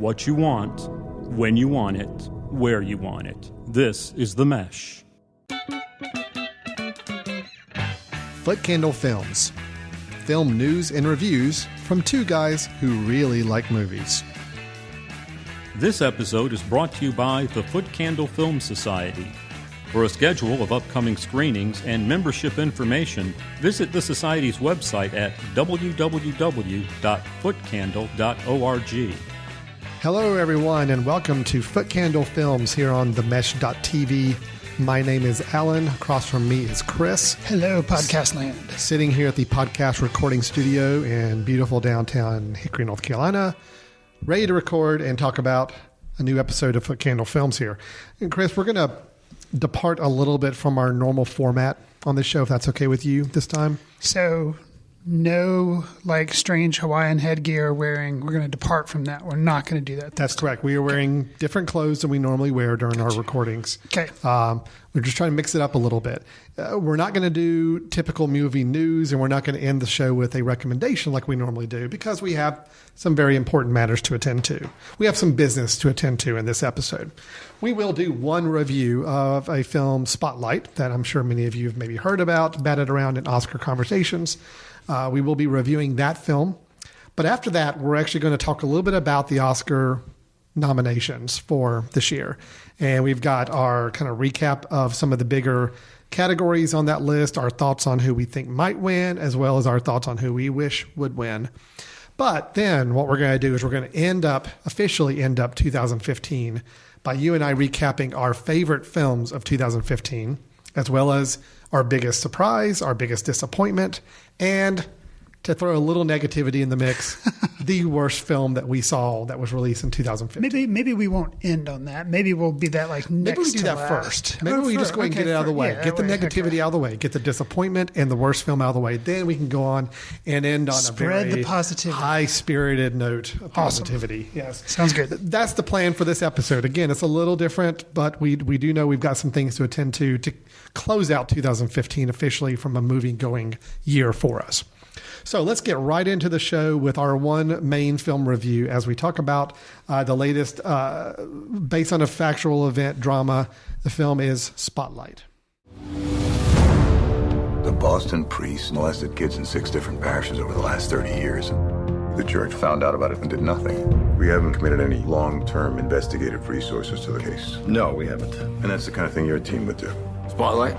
what you want, when you want it, where you want it. This is The Mesh. Footcandle Films. Film news and reviews from two guys who really like movies. This episode is brought to you by the Footcandle Film Society. For a schedule of upcoming screenings and membership information, visit the Society's website at www.footcandle.org. Hello, everyone, and welcome to Footcandle Films here on themesh.tv. My name is Alan. Across from me is Chris. Hello, Podcast Land. Sitting here at the podcast recording studio in beautiful downtown Hickory, North Carolina, ready to record and talk about a new episode of Footcandle Films here. And Chris, we're going to depart a little bit from our normal format on this show, if that's okay with you this time. So no like strange Hawaiian headgear wearing. We're going to depart from that. We're not going to do that. That's correct. We are wearing different clothes than we normally wear during our recordings. Okay. We're just trying to mix it up a little bit. We're not going to do typical movie news, and we're not going to end the show with a recommendation like we normally do because we have some very important matters to attend to. We have some business to attend to in this episode. We will do one review of a film, Spotlight, that I'm sure many of you have maybe heard about, batted around in Oscar conversations. We will be reviewing that film. But after that, we're actually going to talk a little bit about the Oscar nominations for this year. And we've got our kind of recap of some of the bigger categories on that list, our thoughts on who we think might win, as well as our thoughts on who we wish would win. But then what we're going to do is we're going to officially end up 2015 by you and I recapping our favorite films of 2015, as well as our biggest surprise, our biggest disappointment, and to throw a little negativity in the mix, the worst film that we saw that was released in 2015. Maybe we won't end on that. Maybe we'll be that like next. Maybe we do that first. Maybe we just go and get it out of the way. Get the negativity out of the way. Get the disappointment and the worst film out of the way. Then we can go on and end on a very high-spirited note of positivity. Awesome. Yes, sounds good. That's the plan for this episode. Again, it's a little different, but we do know we've got some things to attend to close out 2015 officially from a movie-going year for us. So let's get right into the show with our one main film review as we talk about the latest, based on a factual event drama. The film is Spotlight. The Boston priests molested kids in 6 different parishes over the last 30 years. The church found out about it and did nothing. We haven't committed any long-term investigative resources to the case. No, we haven't. And that's the kind of thing your team would do. Spotlight?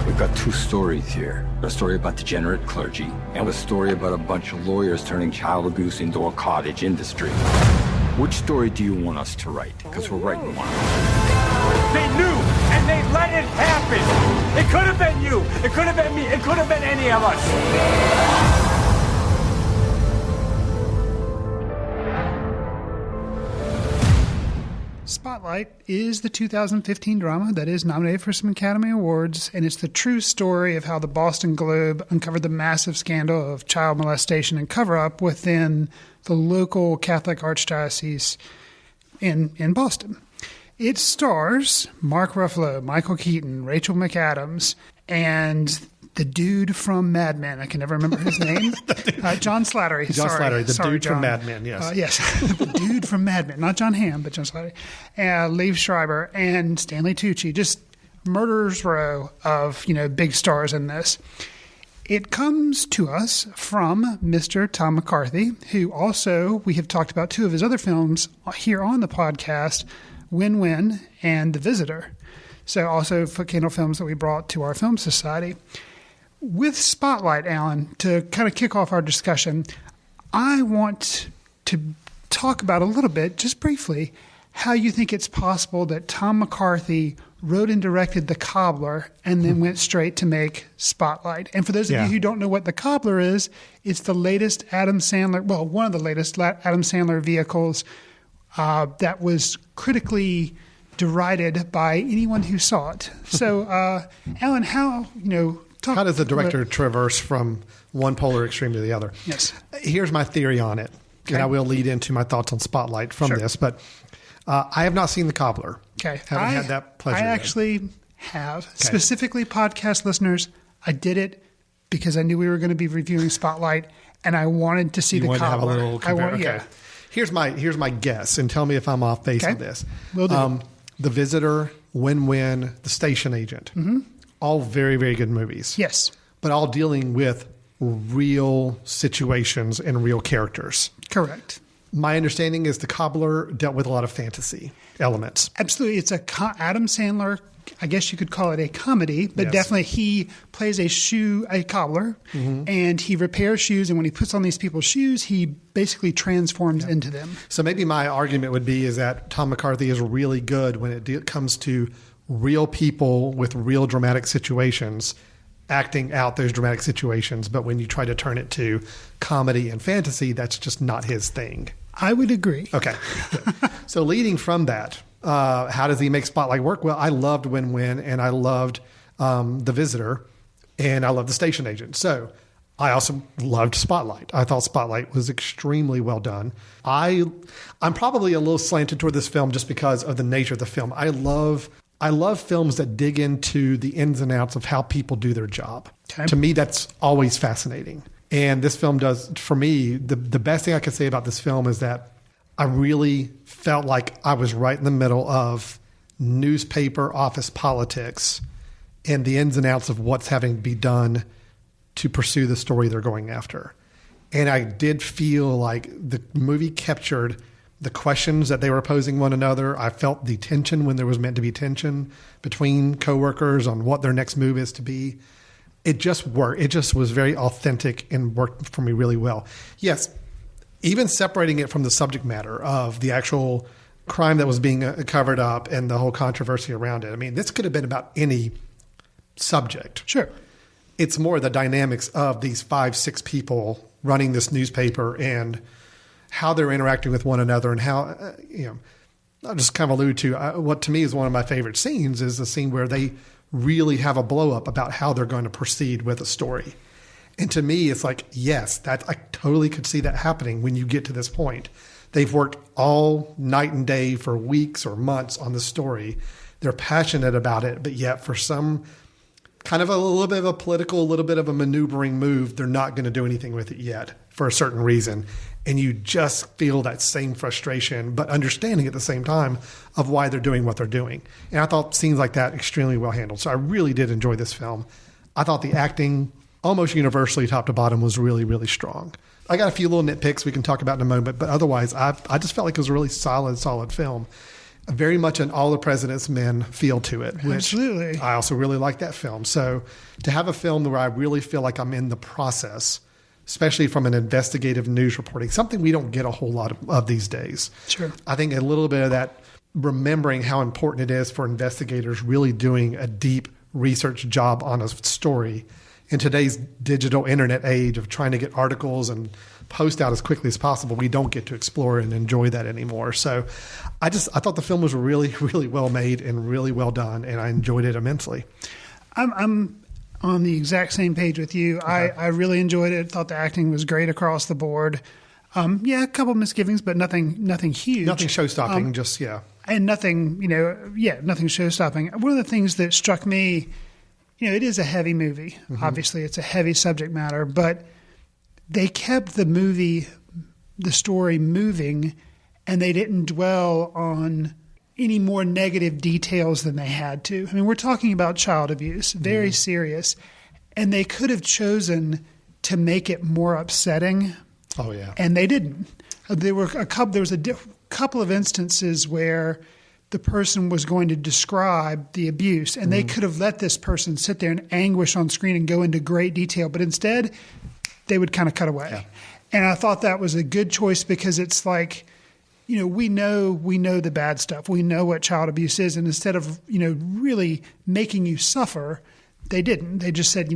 We've got 2 stories here. A story about degenerate clergy, and a story about a bunch of lawyers turning child abuse into a cottage industry. Which story do you want us to write? Because we're writing one. They knew, and they let it happen. It could have been you. It could have been me. It could have been any of us. Spotlight is the 2015 drama that is nominated for some Academy Awards, and it's the true story of how the Boston Globe uncovered the massive scandal of child molestation and cover-up within the local Catholic Archdiocese in Boston. It stars Mark Ruffalo, Michael Keaton, Rachel McAdams, and the dude from Mad Men. I can never remember his name. John Slattery. Dude from Mad Men, yes. Yes, the dude from Mad Men. Not John Hamm, but John Slattery. Liev Schreiber and Stanley Tucci. Just murderer's row of, big stars in this. It comes to us from Mr. Tom McCarthy, who also, we have talked about 2 of his other films here on the podcast, Win-Win and The Visitor. So also Footcandle films that we brought to our film society. With Spotlight, Alan, to kind of kick off our discussion, I want to talk about a little bit, just briefly, how you think it's possible that Tom McCarthy wrote and directed The Cobbler and then went straight to make Spotlight. And for those of you who don't know what The Cobbler is, it's the latest Adam Sandler, one of the latest Adam Sandler vehicles that was critically derided by anyone who saw it. So, Alan, how does the director traverse from one polar extreme to the other? Yes. Here's my theory on it, and I will lead into my thoughts on Spotlight from this. But I have not seen The Cobbler. Okay. Haven't had that pleasure. I actually have. Okay. Specifically, podcast listeners, I did it because I knew we were going to be reviewing Spotlight, and I wanted to see You the wanted to have a cobbler. little compare. Okay. Yeah. Here's my guess, and tell me if I'm off base Okay. on this. Will do. The Visitor, Win-Win, The Station Agent, all very, very good movies. Yes. But all dealing with real situations and real characters. Correct. My understanding is The Cobbler dealt with a lot of fantasy elements. Absolutely. It's Adam Sandler, I guess you could call it a comedy, but Yes. definitely he plays a cobbler, and he repairs shoes. And when he puts on these people's shoes, he basically transforms into them. So maybe my argument would be is that Tom McCarthy is really good when it comes to real people with real dramatic situations, acting out those dramatic situations. But when you try to turn it to comedy and fantasy, that's just not his thing. I would agree. Okay. So leading from that, how does he make Spotlight work? Well, I loved Win-Win, and I loved The Visitor, and I loved The Station Agent. So I also loved Spotlight. I thought Spotlight was extremely well done. I'm probably a little slanted toward this film just because of the nature of the film. I love films that dig into the ins and outs of how people do their job. Okay. To me, that's always fascinating. And this film does, for me, the best thing I can say about this film is that I really felt like I was right in the middle of newspaper office politics and the ins and outs of what's having to be done to pursue the story they're going after. And I did feel like the movie captured the questions that they were posing one another. I felt the tension when there was meant to be tension between coworkers on what their next move is to be. It just worked. It just was very authentic and worked for me really well. Yes, even separating it from the subject matter of the actual crime that was being covered up and the whole controversy around it. I mean, this could have been about any subject. Sure. It's more the dynamics of these 5-6 people running this newspaper and how they're interacting with one another and how, I'll just kind of allude to what to me is one of my favorite scenes is the scene where they really have a blow up about how they're going to proceed with a story. And to me, it's like, yes, I totally could see that happening when you get to this point. They've worked all night and day for weeks or months on the story. They're passionate about it, but yet for some kind of a little bit of a political, a little bit of a maneuvering move, they're not going to do anything with it yet for a certain reason. And you just feel that same frustration, but understanding at the same time of why they're doing what they're doing. And I thought scenes like that extremely well handled. So I really did enjoy this film. I thought the acting, almost universally top to bottom, was really, really strong. I got a few little nitpicks we can talk about in a moment, but otherwise I just felt like it was a really solid film. Very much an All the President's Men feel to it, which Absolutely. I also really like that film. So to have a film where I really feel like I'm in the process, especially from an investigative news reporting, something we don't get a whole lot of these days. Sure. I think a little bit of that, remembering how important it is for investigators really doing a deep research job on a story in today's digital internet age of trying to get articles and post out as quickly as possible. We don't get to explore and enjoy that anymore. So I thought the film was really, really well made and really well done, and I enjoyed it immensely. I'm on the exact same page with you. Okay. I really enjoyed it. Thought the acting was great across the board. A couple misgivings, but nothing huge. Nothing show-stopping, and nothing, nothing show-stopping. One of the things that struck me, it is a heavy movie. Mm-hmm. Obviously, it's a heavy subject matter, but they kept the story moving, and they didn't dwell on any more negative details than they had to. I mean, we're talking about child abuse, very serious, and they could have chosen to make it more upsetting. Oh yeah, and they didn't. There was a couple of instances where the person was going to describe the abuse, and they could have let this person sit there in anguish on screen and go into great detail, but instead they would kind of cut away. Yeah. And I thought that was a good choice because it's like, we know the bad stuff. We know what child abuse is. And instead of, really making you suffer, they didn't. They just said,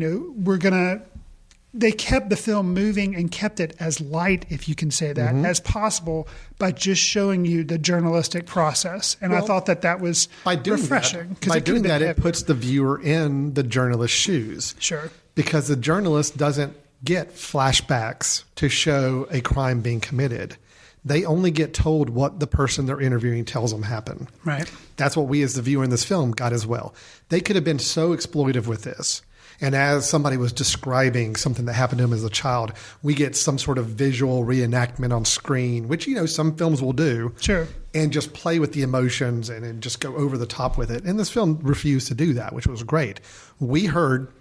they kept the film moving and kept it as light, if you can say that, as possible by just showing you the journalistic process. And I thought that was refreshing. By doing that, it puts the viewer in the journalist's shoes. Sure. Because the journalist doesn't get flashbacks to show a crime being committed. They only get told what the person they're interviewing tells them happened. Right. That's what we as the viewer in this film got as well. They could have been so exploitive with this. And as somebody was describing something that happened to him as a child, we get some sort of visual reenactment on screen, which, some films will do. Sure. And just play with the emotions and just go over the top with it. And this film refused to do that, which was great. We heard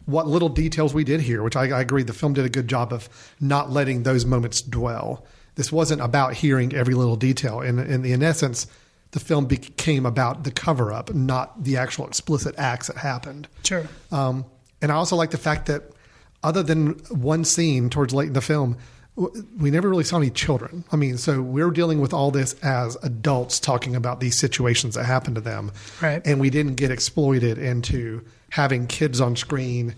what little details we did here, which I agree the film did a good job of not letting those moments dwell. This wasn't about hearing every little detail. In essence, the film became about the cover-up, not the actual explicit acts that happened. Sure. And I also like the fact that other than one scene towards late in the film, we never really saw any children. I mean, so we're dealing with all this as adults talking about these situations that happened to them. Right. And we didn't get exploited into having kids on screen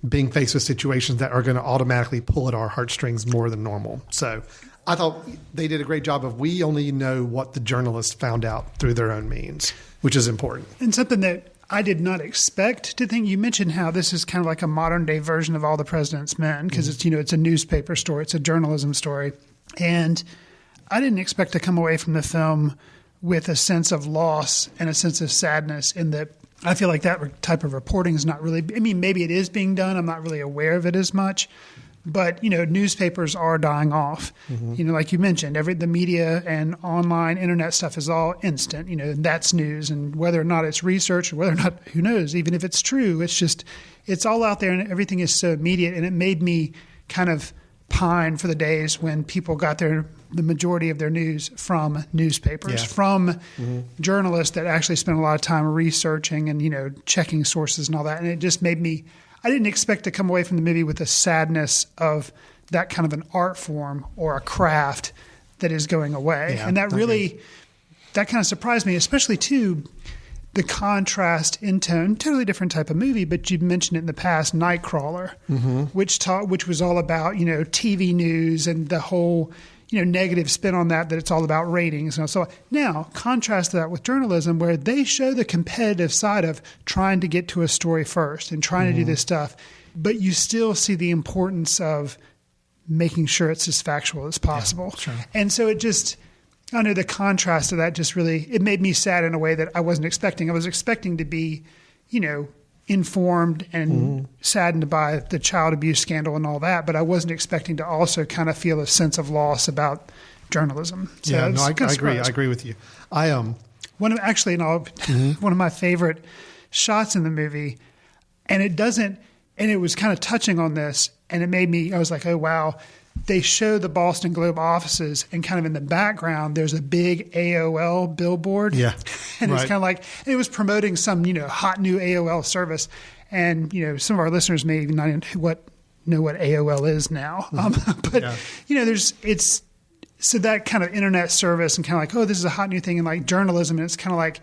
being faced with situations that are going to automatically pull at our heartstrings more than normal. So I thought they did a great job of, we only know what the journalists found out through their own means, which is important. And something that I did not expect to think. You mentioned how this is kind of like a modern day version of All the President's Men, because it's, it's a newspaper story, it's a journalism story. And I didn't expect to come away from the film with a sense of loss and a sense of sadness, in that I feel like that type of reporting is not really, maybe it is being done. I'm not really aware of it as much. But, newspapers are dying off. Mm-hmm. Like you mentioned, the media and online internet stuff is all instant. That's news. And whether or not it's research or whether or not, who knows, even if it's true, it's all out there and everything is so immediate. And it made me kind of pine for the days when people got the majority of their news from newspapers, from journalists that actually spent a lot of time researching and, checking sources and all that. And it just made me... I didn't expect to come away from the movie with a sadness of that kind of an art form or a craft that is going away. Yeah, and that kind of surprised me, especially too, the contrast in tone, totally different type of movie, but you mentioned it in the past, Nightcrawler, which was all about, TV news and the whole, negative spin on that it's all about ratings. And so now contrast that with journalism, where they show the competitive side of trying to get to a story first and trying to do this stuff, but you still see the importance of making sure it's as factual as possible. Yeah, sure. And so it just, I know the contrast of that just really, it made me sad in a way that I wasn't expecting. I was expecting to be, informed and saddened by the child abuse scandal and all that, but I wasn't expecting to also kind of feel a sense of loss about journalism. So yeah, no, I agree. I agree with you. One of my favorite shots in the movie, and it was kind of touching on this, and it made me, I was like, oh wow. They show the Boston Globe offices, and kind of in the background, there's a big AOL billboard. Yeah. And it's kind of like, it was promoting some, hot new AOL service. And, some of our listeners may even not know what AOL is now. But, so that kind of internet service and kind of like, oh, this is a hot new thing, and like journalism. And it's kind of like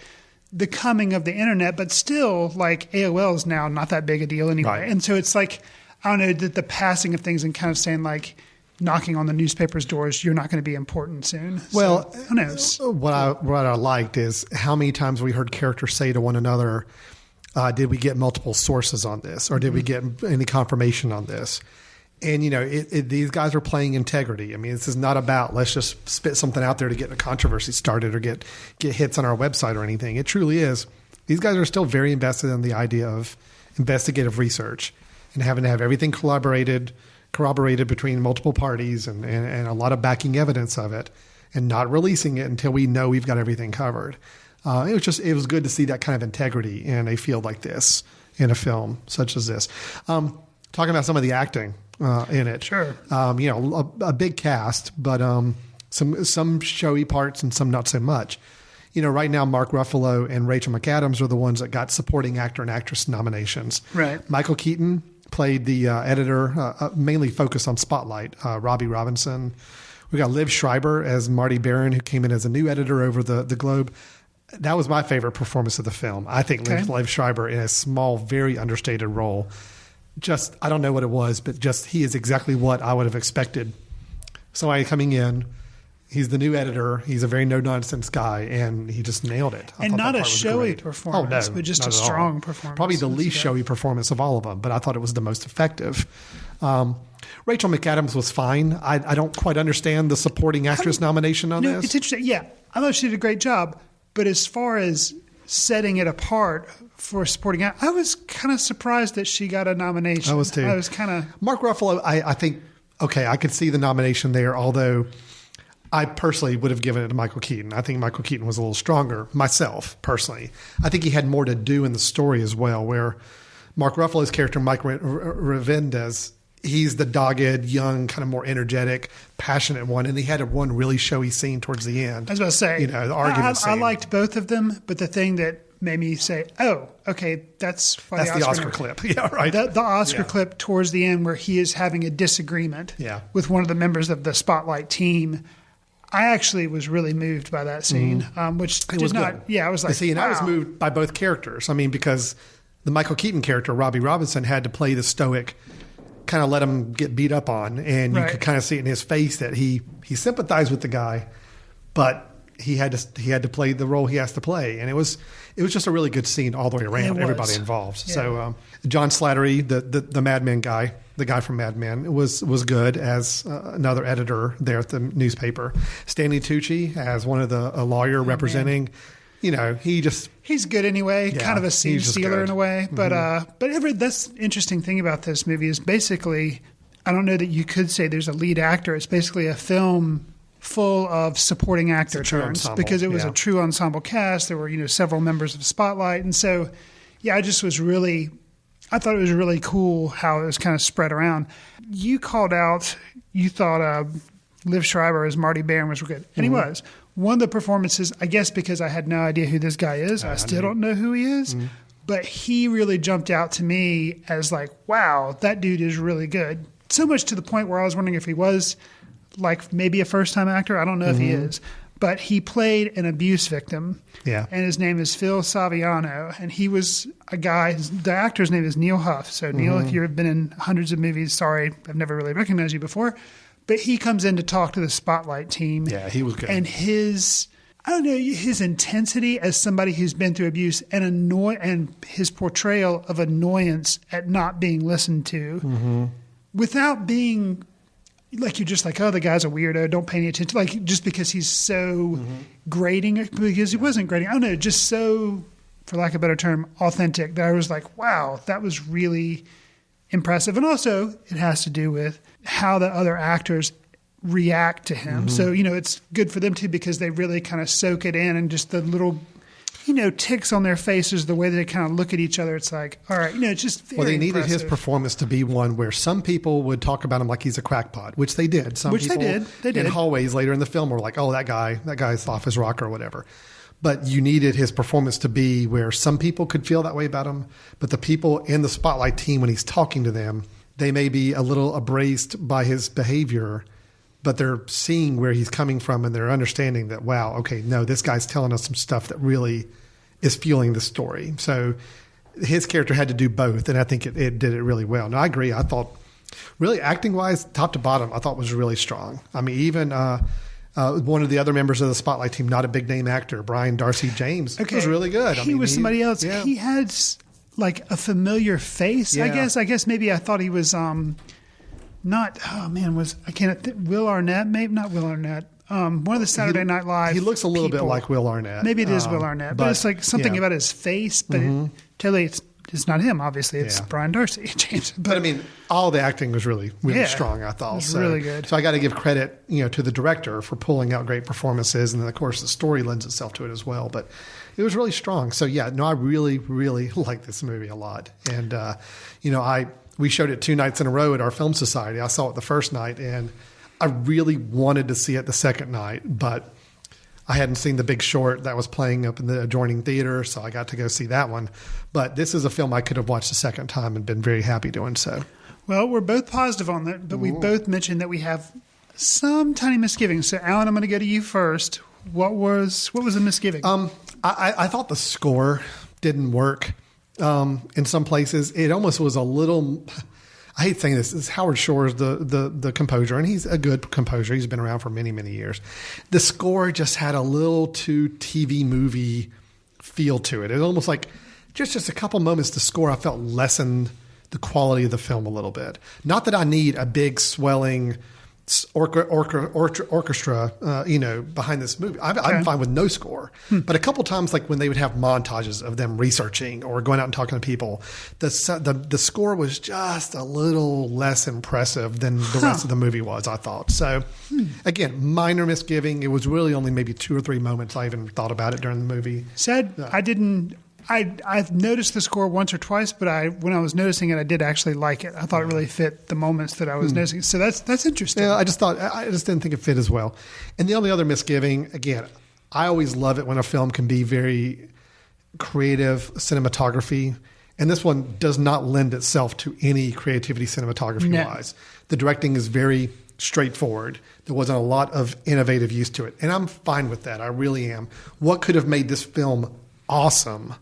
the coming of the internet, but still like AOL is now not that big a deal anyway. Right. And so it's like, I don't know, the passing of things and kind of saying like, knocking on the newspaper's doors, you're not going to be important soon. Well, so, who knows? What I liked is how many times we heard characters say to one another, did we get multiple sources on this? Or did we get any confirmation on this? And, these guys are playing integrity. I mean, this is not about let's just spit something out there to get a controversy started or get hits on our website or anything. It truly is. These guys are still very invested in the idea of investigative research and having to have everything corroborated between multiple parties and a lot of backing evidence of it, and not releasing it until we know we've got everything covered. It was good to see that kind of integrity in a field like this, in a film such as this. Talking about some of the acting in it. Sure. A big cast, but some showy parts and some not so much. Right now, Mark Ruffalo and Rachel McAdams are the ones that got supporting actor and actress nominations. Right. Michael Keaton played the editor, mainly focused on Spotlight, Robbie Robinson. We got Liv Schreiber as Marty Barron, who came in as a new editor over the Globe. That was my favorite performance of the film. I think Liv Schreiber in a small, very understated role. Just, I don't know what it was, but just he is exactly what I would have expected. Somebody coming in, he's the new editor. He's a very no-nonsense guy, and he just nailed it. And not a showy performance, but just a strong performance. Probably the least showy performance of all of them, but I thought it was the most effective. Rachel McAdams was fine. I don't quite understand the supporting actress nomination on this. It's interesting. Yeah, I thought she did a great job. But as far as setting it apart for supporting actor. I was kind of surprised that she got a nomination. I was too. I was kind of... Mark Ruffalo, I think, okay, I could see the nomination there, although I personally would have given it to Michael Keaton. I think Michael Keaton was a little stronger, myself, personally. I think he had more to do in the story as well, where Mark Ruffalo's character, Mike Revendes, he's the dogged, young, kind of more energetic, passionate one, and he had one really showy scene towards the end. I was about to say, the argument scene. I liked both of them, but the thing that made me say, "Oh, okay, that's why the Oscar clip." Yeah, right. The Oscar clip towards the end where he is having a disagreement with one of the members of the Spotlight team. I actually was really moved by that scene, which it was not. Good. Yeah, I was like, see, and wow. I was moved by both characters. I mean, because the Michael Keaton character, Robbie Robinson, had to play the stoic, kind of let him get beat up on, and you could kind of see it in his face that he sympathized with the guy, but he had to play the role he has to play, and it was just a really good scene all the way around. Everybody involved. Yeah. So John Slattery, the Mad Men guy, the guy from Mad Men, was good as another editor there at the newspaper. Stanley Tucci as one of a lawyer representing. Man. You know, he's good anyway, kind of a scene stealer in a way. But that's the interesting thing about this movie is basically, I don't know that you could say there's a lead actor. It's basically a film full of supporting actor turns because it was a true ensemble cast. There were several members of Spotlight, and so I just was really, I thought it was really cool how it was kind of spread around. You called out, you thought Liv Schreiber as Marty Baron was good, and he was. One of the performances, I guess because I had no idea who this guy is, I still don't know who he is, but he really jumped out to me as like, wow, that dude is really good. So much to the point where I was wondering if he was like maybe a first-time actor. I don't know if he is. But he played an abuse victim, and his name is Phil Saviano, and he was a guy, the actor's name is Neil Huff. So Neil, if you've been in hundreds of movies, sorry, I've never really recognized you before. But he comes in to talk to the Spotlight team. Yeah, he was good. And his intensity as somebody who's been through abuse and his portrayal of annoyance at not being listened to without being like, you're just like, oh, the guy's a weirdo, don't pay any attention. Like, just because he's so grating, because he wasn't grating. I don't know, just so, for lack of a better term, authentic that I was like, wow, that was really impressive. And also, it has to do with how the other actors react to him. So, it's good for them too because they really kind of soak it in, and just the little, ticks on their faces, the way that they kind of look at each other. It's like, all right, it's just very they needed impressive. his performance to be one where some people would talk about him like he's a crackpot, which they did. They did. In hallways later in the film were like, oh, that guy's off his rocker or whatever. But you needed his performance to be where some people could feel that way about him, but the people in the Spotlight team, when he's talking to them, they may be a little abrased by his behavior, but they're seeing where he's coming from, and they're understanding that, wow, okay, no, this guy's telling us some stuff that really is fueling the story. So his character had to do both, and I think it did it really well. Now, I agree. I thought, really, acting-wise, top to bottom, I thought was really strong. I mean, even one of the other members of the Spotlight team, not a big-name actor, Brian Darcy James, was really good. He was somebody else. Yeah. He had like a familiar face, I guess. I guess maybe I thought he was not. Oh man, Will Arnett? Maybe not Will Arnett. One of the Saturday Night Live. He looks a little bit like Will Arnett. Maybe it is Will Arnett, but it's like something about his face. But totally, it's not him. Obviously, it's Brian Darcy James. But I mean, all the acting was really strong. I thought it was really good. So I got to give credit, to the director for pulling out great performances, and then of course the story lends itself to it as well. But it was really strong. So I really, really like this movie a lot. And we showed it 2 nights in a row at our film society. I saw it the first night, and I really wanted to see it the second night, but I hadn't seen The Big Short that was playing up in the adjoining theater, so I got to go see that one. But this is a film I could have watched a second time and been very happy doing so. Well, we're both positive on that, but we both mentioned that we have some tiny misgivings. So, Alan, I'm going to go to you first. What was a misgiving? I thought the score didn't work in some places. It almost was a little... I hate saying this. It's Howard Shore is the composer, and he's a good composer. He's been around for many, many years. The score just had a little too TV movie feel to it. It almost like just a couple moments the score I felt lessened the quality of the film a little bit. Not that I need a big swelling orchestra, behind this movie. I'm fine with no score. But a couple times, like when they would have montages of them researching or going out and talking to people, the score was just a little less impressive than the rest of the movie was, I thought. So, again, minor misgiving. It was really only maybe 2 or 3 moments I even thought about it during the movie. I've noticed the score once or twice, but when I was noticing it, I did actually like it. I thought it really fit the moments that I was noticing. So that's interesting. Yeah, I just didn't think it fit as well. And the only other misgiving, again, I always love it when a film can be very creative cinematography, and this one does not lend itself to any creativity cinematography-wise. The directing is very straightforward. There wasn't a lot of innovative use to it, and I'm fine with that. I really am. What could have made this film awesome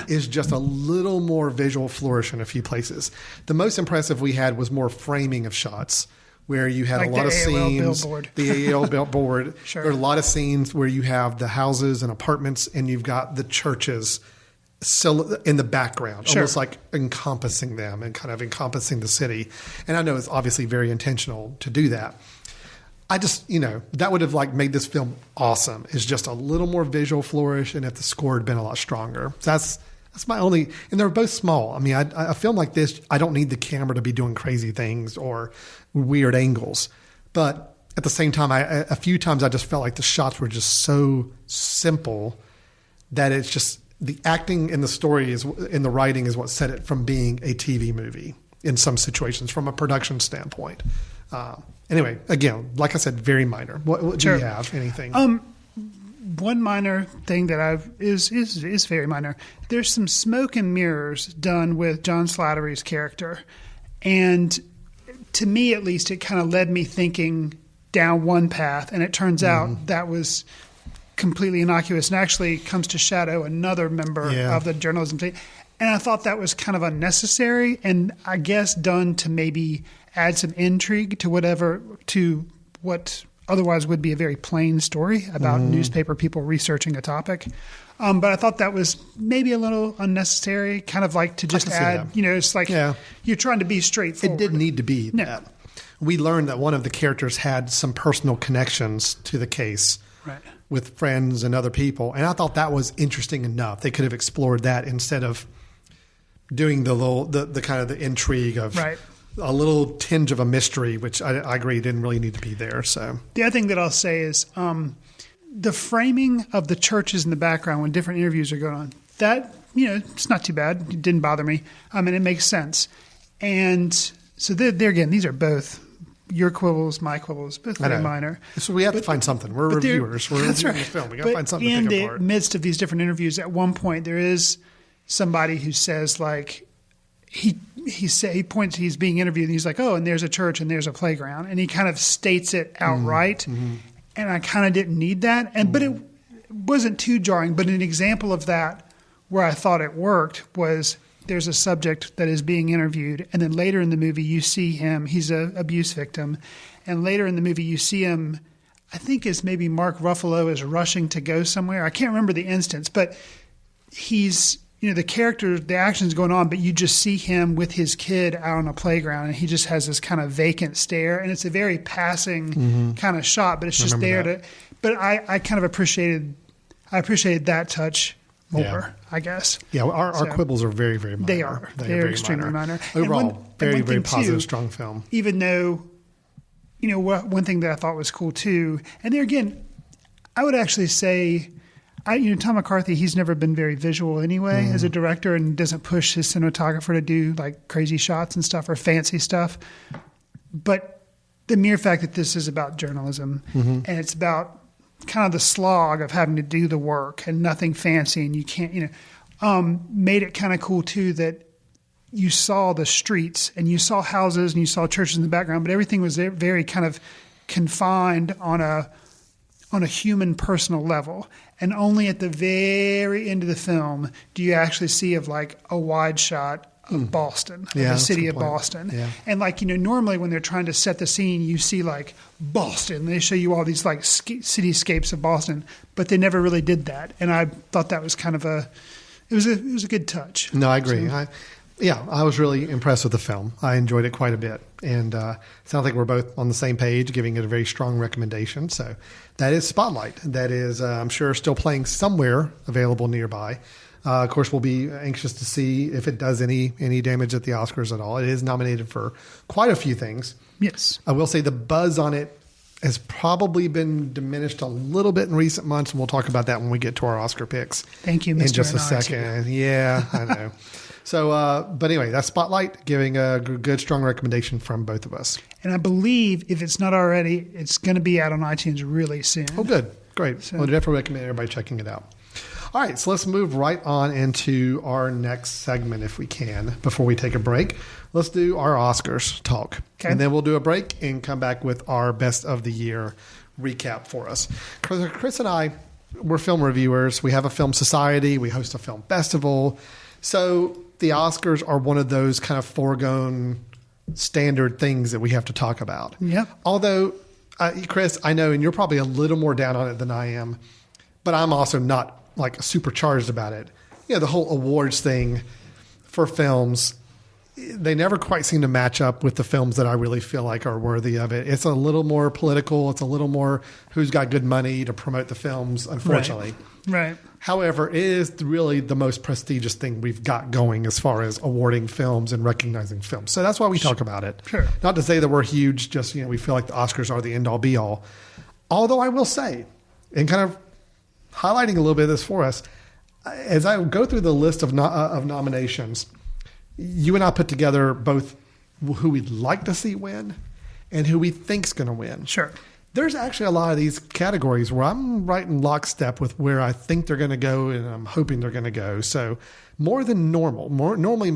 is just a little more visual flourish in a few places. The most impressive we had was more framing of shots, where you had like a lot of scenes. Billboard. The AOL billboard. Sure. There are a lot of scenes where you have the houses and apartments, and you've got the churches in the background, almost like encompassing them and kind of encompassing the city. And I know it's obviously very intentional to do that. I just, that would have made this film awesome. Is just a little more visual flourish, and if the score had been a lot stronger. That's my only. And they're both small. I mean, a film like this, I don't need the camera to be doing crazy things or weird angles. But at the same time, a few times I just felt like the shots were just so simple that it's just the acting and the story in the writing is what set it from being a TV movie in some situations from a production standpoint. Anyway, again, like I said, very minor. What do you have? Anything? One minor thing that is very minor. There's some smoke and mirrors done with John Slattery's character, and to me, at least, it kind of led me thinking down one path, and it turns out that was completely innocuous and actually comes to shadow another member of the journalism team. And I thought that was kind of unnecessary, and I guess done to maybe add some intrigue to what otherwise would be a very plain story about newspaper people researching a topic. But I thought that was maybe a little unnecessary, kind of like to just add, it's like you're trying to be straightforward. It didn't need to be that. We learned that one of the characters had some personal connections to the case with friends and other people. And I thought that was interesting enough. They could have explored that instead of doing the kind of the intrigue of a little tinge of a mystery, which I agree didn't really need to be there. So the other thing that I'll say is the framing of the churches in the background when different interviews are going on, that, it's not too bad. It didn't bother me. And it makes sense. And so there again, these are both your quibbles, my quibbles, both very minor. So we have to find something. We're reviewers. We're reviewing the film. We got to find something to pick apart. In the midst of these different interviews, at one point there is somebody who says he points, he's being interviewed and he's like, oh, and there's a church and there's a playground, and he kind of states it outright. And I kind of didn't need that, but it wasn't too jarring. But an example of that where I thought it worked was there's a subject that is being interviewed, and then later in the movie you see him, he's an abuse victim, and later in the movie you see him, I think it's maybe Mark Ruffalo is rushing to go somewhere. I can't remember the instance, but he's, the character, the action's going on, but you just see him with his kid out on a playground, and he just has this kind of vacant stare, and it's a very passing kind of shot, but it's just there but I kind of appreciated that touch more, I guess. Yeah, our quibbles are very, very minor. They are. They're extremely minor. Overall, very, very positive, strong film. Even though, one thing that I thought was cool too, and there again, I would actually say, Tom McCarthy, he's never been very visual anyway as a director, and doesn't push his cinematographer to do like crazy shots and stuff or fancy stuff. But the mere fact that this is about journalism and it's about kind of the slog of having to do the work and nothing fancy, and you can't, made it kind of cool too that you saw the streets and you saw houses and you saw churches in the background, but everything was very kind of confined on a human personal level. And only at the very end of the film do you actually see of like a wide shot of Boston, of the city of Boston. Yeah. And normally when they're trying to set the scene, you see like Boston. They show you all these like cityscapes of Boston, but they never really did that. And I thought that was kind of it was a good touch. No, I agree. So, Yeah, I was really impressed with the film. I enjoyed it quite a bit. And it sounds like we're both on the same page, giving it a very strong recommendation. So that is Spotlight. That is, I'm sure, still playing somewhere available nearby. Of course, we'll be anxious to see if it does any damage at the Oscars at all. It is nominated for quite a few things. Yes. I will say the buzz on it has probably been diminished a little bit in recent months, and we'll talk about that when we get to our Oscar picks. Thank you, Mr. In just a NR2. second. Yeah, I know. So, but anyway, that's Spotlight, giving a good, strong recommendation from both of us. And I believe, if it's not already, it's going to be out on iTunes really soon. Oh, good. Great. So, well, I definitely recommend everybody checking it out. All right, so let's move right on into our next segment if we can before we take a break. Let's do our Oscars talk. Okay. And then we'll do a break and come back with our best of the year recap for us. Chris and I, we're film reviewers. We have a film society. We host a film festival. So the Oscars are one of those kind of foregone standard things that we have to talk about. Yep. Although, Chris, I know, and you're probably a little more down on it than I am, but I'm also not like supercharged about it. You know, the whole awards thing for films, they never quite seem to match up with the films that I really feel like are worthy of it. It's a little more political. It's a little more who's got good money to promote the films, unfortunately. Right. However, it is really the most prestigious thing we've got going as far as awarding films and recognizing films. So that's why we talk about it. Sure. Not to say that we're huge, just, we feel like the Oscars are the end all be all. Although I will say, and kind of highlighting a little bit of this for us, as I go through the list of nominations, you and I put together both who we'd like to see win and who we think's going to win. Sure. There's actually a lot of these categories where I'm right in lockstep with where I think they're going to go and I'm hoping they're going to go. So more than normal. Normally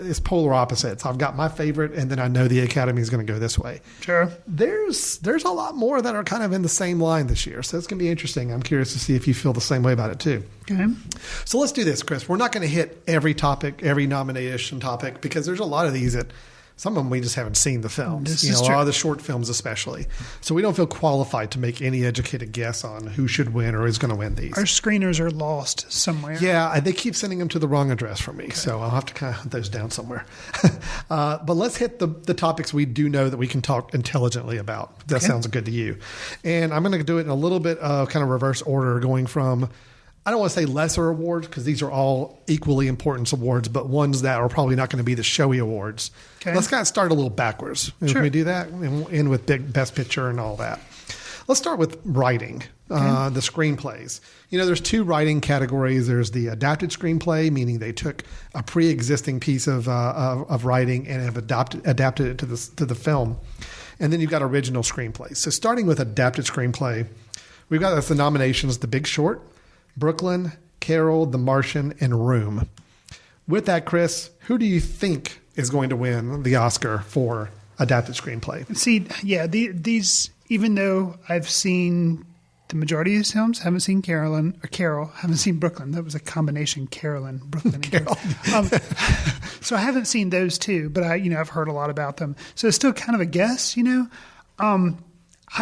it's polar opposites. I've got my favorite and then I know the Academy is going to go this way. Sure. There's a lot more that are kind of in the same line this year. So it's going to be interesting. I'm curious to see if you feel the same way about it too. Okay. So let's do this, Chris. We're not going to hit every topic, every nomination topic, because there's a lot of these that some of them we just haven't seen the films. A lot of the short films especially. So we don't feel qualified to make any educated guess on who should win or is going to win these. Our screeners are lost somewhere. Yeah, they keep sending them to the wrong address for me. Okay. So I'll have to kind of hunt those down somewhere. But let's hit the topics we do know that we can talk intelligently about. That sounds good to you. And I'm going to do it in a little bit of kind of reverse order, going from, I don't want to say lesser awards because these are all equally important awards, but ones that are probably not going to be the showy awards. Okay. Let's kind of start a little backwards. Sure. Can we do that? And we'll end with best picture and all that. Let's start with writing, the screenplays. There's two writing categories. There's the adapted screenplay, meaning they took a pre-existing piece of writing and have adapted it to the film. And then you've got original screenplays. So starting with adapted screenplay, we've got the nominations, The Big Short, Brooklyn, Carol, The Martian, and Room. With that, Chris, who do you think is going to win the Oscar for adapted screenplay? See, yeah, these, even though I've seen the majority of these films, haven't seen Carol, haven't seen Brooklyn. That was a combination, Carolyn, Brooklyn, and Carol. So I haven't seen those two, but I've heard a lot about them. So it's still kind of a guess, I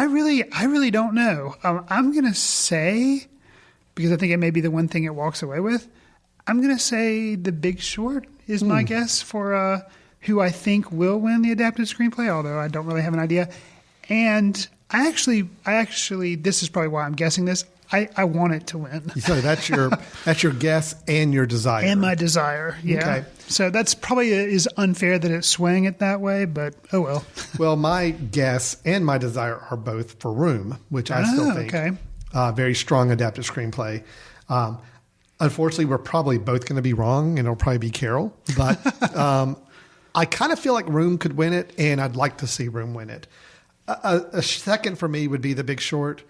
really don't know. I'm going to say, because I think it may be the one thing it walks away with, I'm going to say The Big Short is my guess for who I think will win the adapted screenplay, although I don't really have an idea. And I actually, this is probably why I'm guessing this. I want it to win. So that's your guess and your desire. And my desire, yeah. Okay. So that's probably is unfair that it's swaying it that way, but oh well. Well, my guess and my desire are both for Room, which I still think very strong adapted screenplay. Unfortunately, we're probably both going to be wrong, and it'll probably be Carol. But I kind of feel like Room could win it, and I'd like to see Room win it. A second for me would be The Big Short.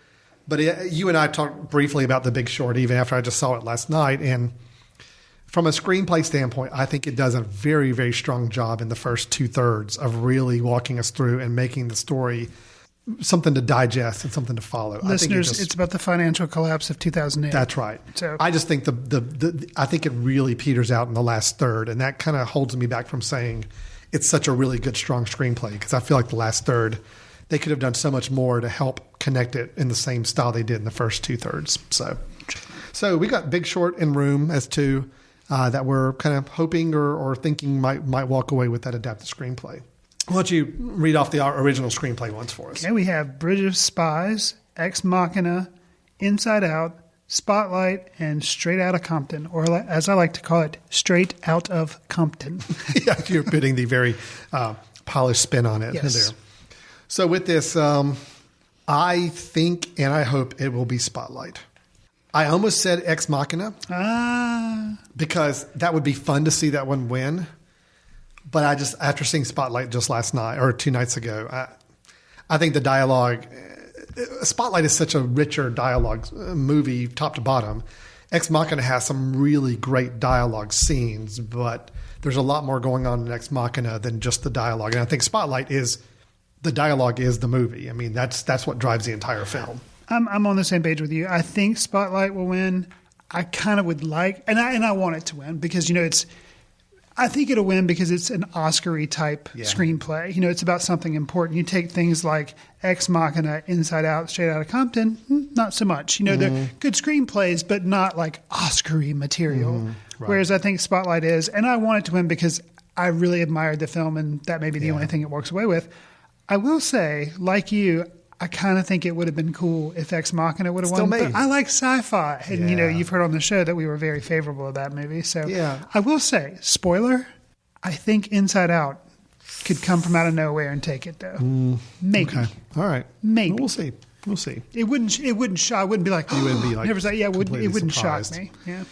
But you and I talked briefly about The Big Short even after I just saw it last night. And from a screenplay standpoint, I think it does a very, very strong job in the first 2/3 of really walking us through and making the story something to digest and something to follow. Listeners, it's about the financial collapse of 2008. That's right. So I just think I think it really peters out in the last third. And that kind of holds me back from saying it's such a really good, strong screenplay, because I feel like the last third, they could have done so much more to help connect it in the same style they did in the first 2/3. So we got Big Short and Room as two. that we're kind of hoping or thinking might walk away with that adapted screenplay. Why don't you read off the original screenplay once for us? Okay, we have Bridge of Spies, Ex Machina, Inside Out, Spotlight, and Straight Outta Compton, or as I like to call it, Straight Out of Compton. Yeah, you're putting the very polished spin on it. Yes. There. So with this, I think and I hope it will be Spotlight. I almost said Ex Machina because that would be fun to see that one win. But I just, after seeing Spotlight just last night or 2 nights ago, I think the dialogue, Spotlight is such a richer dialogue movie, top to bottom. Ex Machina has some really great dialogue scenes, but there's a lot more going on in Ex Machina than just the dialogue. And I think Spotlight is, the dialogue is the movie. I mean, that's what drives the entire film. I'm on the same page with you. I think Spotlight will win. I kind of would like, and I want it to win because, you know, I think it'll win because it's an Oscar-y type screenplay. You know, it's about something important. You take things like Ex Machina, Inside Out, Straight Outta Compton, not so much. You know, they're good screenplays, but not like Oscar-y material. Right. Whereas I think Spotlight is, and I want it to win because I really admired the film, and that may be the only thing it walks away with. I will say, like you, I kind of think it would have been cool if Ex Machina would have won. But I like sci-fi. And, you know, you've heard on the show that we were very favorable of that movie. So I will say, spoiler, I think Inside Out could come from out of nowhere and take it, though. Maybe. Okay. All right. Maybe. Well, we'll see. We'll see. It wouldn't shock. I wouldn't be like, you wouldn't be like, never said, it wouldn't surprised. shock me. Yeah.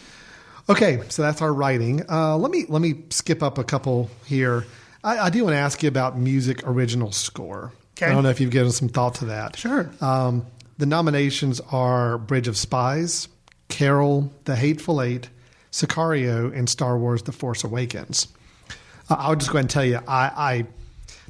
Okay. So that's our writing. Let me skip up a couple here. I do want to ask you about music original score. Okay. I don't know if you've given some thought to that. Sure. The nominations are Bridge of Spies, Carol, The Hateful Eight, Sicario, and Star Wars: The Force Awakens. I would just go ahead and tell you,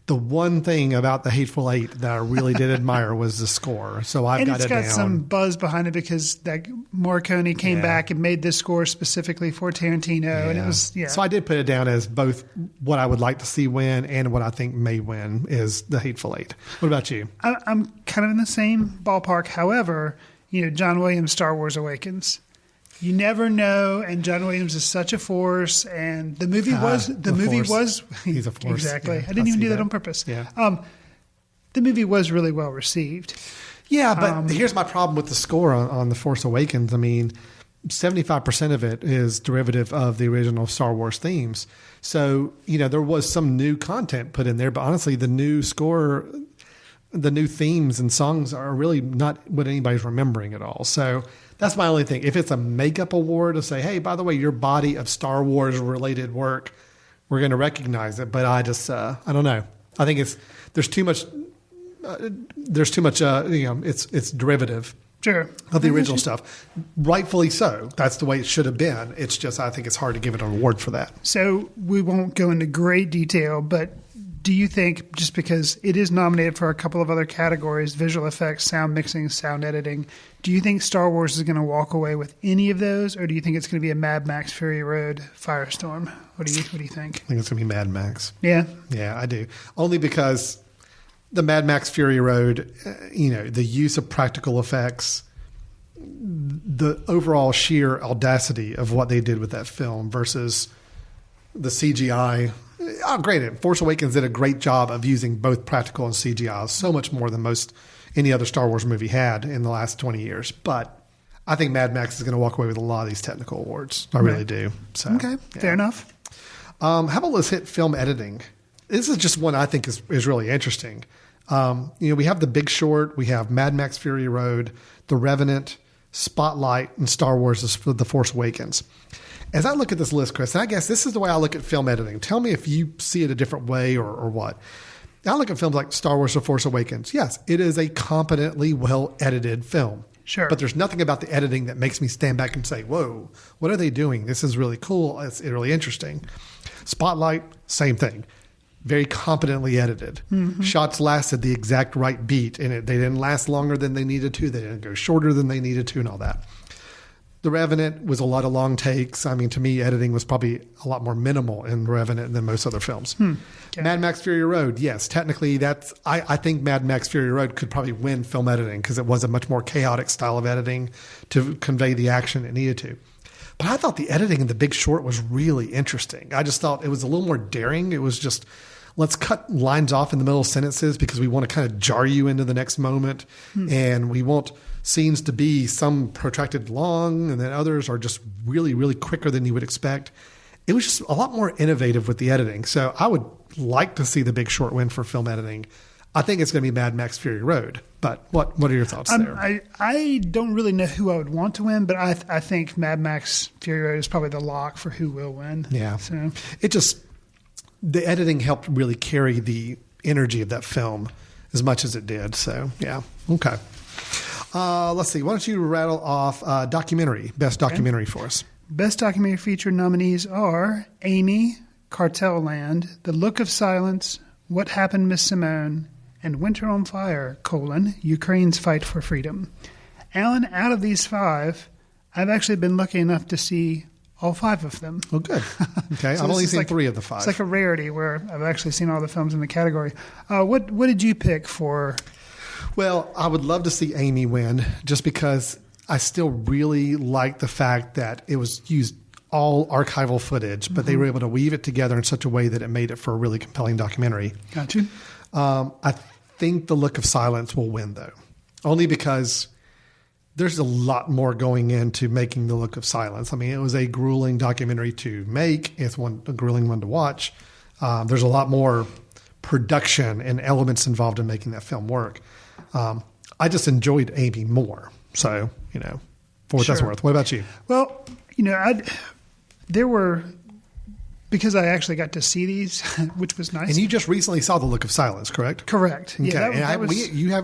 the one thing about The Hateful Eight that I really did admire was the score. So I've got it down. It's got some buzz behind it because that Morricone came back and made this score specifically for Tarantino. And it was, So I did put it down as both what I would like to see win and what I think may win is The Hateful Eight. What about you? I'm kind of in the same ballpark. However, you know, John Williams' Star Wars Awakens. You never know, and John Williams is such a force. And the movie was he's a force. Exactly. I didn't even do that on purpose. Yeah. The movie was really well received. Yeah, but here's my problem with the score on The Force Awakens. I mean, 75% of it is derivative of the original Star Wars themes. So, you know, there was some new content put in there, but honestly, the new score, the new themes and songs are really not what anybody's remembering at all. So that's my only thing. If it's a makeup award to say, hey, by the way, your body of Star Wars related work, we're going to recognize it. But I just, I don't know. I think there's too much, it's derivative. Sure. Of the original stuff. Rightfully so. That's the way it should have been. It's just, I think it's hard to give it an award for that. So we won't go into great detail, but do you think, just because it is nominated for a couple of other categories, visual effects, sound mixing, sound editing, do you think Star Wars is going to walk away with any of those, or do you think it's going to be a Mad Max Fury Road Firestorm? What do you think? I think it's going to be Mad Max. Yeah? Yeah, I do. Only because the Mad Max Fury Road, you know, the use of practical effects, the overall sheer audacity of what they did with that film versus the CGI. Granted, Force Awakens did a great job of using both practical and CGI, so much more than most any other Star Wars movie had in the last 20 years. But I think Mad Max is going to walk away with a lot of these technical awards. I really do. So, okay, fair enough. How about let's hit film editing? This is just one I think is really interesting. You know, we have The Big Short, we have Mad Max Fury Road, The Revenant, Spotlight, and Star Wars: The Force Awakens. As I look at this list, Chris, and I guess this is the way I look at film editing. Tell me if you see it a different way or what. I look at films like Star Wars: The Force Awakens. Yes, it is a competently well-edited film. Sure. But there's nothing about the editing that makes me stand back and say, whoa, what are they doing? This is really cool. It's really interesting. Spotlight, same thing. Very competently edited. Mm-hmm. Shots lasted the exact right beat, and they didn't last longer than they needed to. They didn't go shorter than they needed to and all that. The Revenant was a lot of long takes. I mean, to me, editing was probably a lot more minimal in The Revenant than most other films. Okay. Mad Max Fury Road, yes, technically I think Mad Max Fury Road could probably win film editing because it was a much more chaotic style of editing to convey the action it needed to. But I thought the editing in The Big Short was really interesting. I just thought it was a little more daring. It was just, let's cut lines off in the middle of sentences because we want to kind of jar you into the next moment. And we want scenes to be some protracted long and then others are just really, really quicker than you would expect. It was just a lot more innovative with the editing. So I would like to see The Big Short win for film editing. I think it's going to be Mad Max Fury Road. But what are your thoughts there? I don't really know who I would want to win, but I think Mad Max Fury Road is probably the lock for who will win. Yeah. So It just, the editing helped really carry the energy of that film as much as it did. So, yeah. Okay. Let's see. Why don't you rattle off documentary, best documentary for us? Best documentary feature nominees are Amy, Cartel Land, The Look of Silence, What Happened, Miss Simone, and Winter on Fire, Ukraine's Fight for Freedom. Alan, out of these 5, I've actually been lucky enough to see all 5 of them. Oh, good. Okay. So I've only seen like, 3 of the 5. It's like a rarity where I've actually seen all the films in the category. What did you pick for? Well, I would love to see Amy win just because I still really like the fact that it was used all archival footage, but they were able to weave it together in such a way that it made it for a really compelling documentary. Got you. I think The Look of Silence will win, though, only because there's a lot more going into making The Look of Silence. I mean, it was a grueling documentary to make. It's a grueling one to watch. There's a lot more production and elements involved in making that film work. I just enjoyed Amy more. So, for what that's worth. What about you? Well, because I actually got to see these, which was nice. And you just recently saw The Look of Silence, correct? Correct. Okay. Yeah,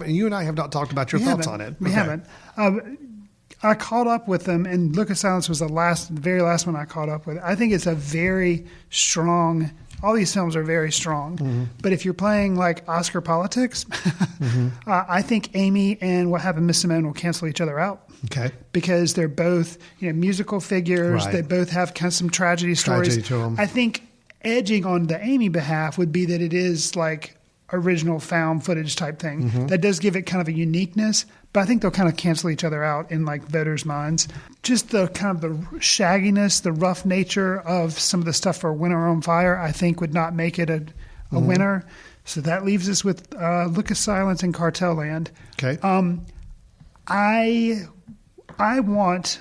you and I have not talked about your thoughts on it. We haven't. I caught up with them, and Look of Silence was the very last one I caught up with. I think it's a very strong. All these films are very strong, but if you're playing like Oscar politics, I think Amy and What Happened, Miss Simone will cancel each other out. Okay, because they're both musical figures. Right. They both have kind of some tragedy stories. To them. I think edging on the Amy behalf would be that it is like original found footage type thing. That does give it kind of a uniqueness. But I think they'll kind of cancel each other out in like voters' minds. Just the kind of the shagginess, the rough nature of some of the stuff for Winter on Fire, I think would not make it a winner. So that leaves us with Look of Silence and Cartel Land. Okay. I want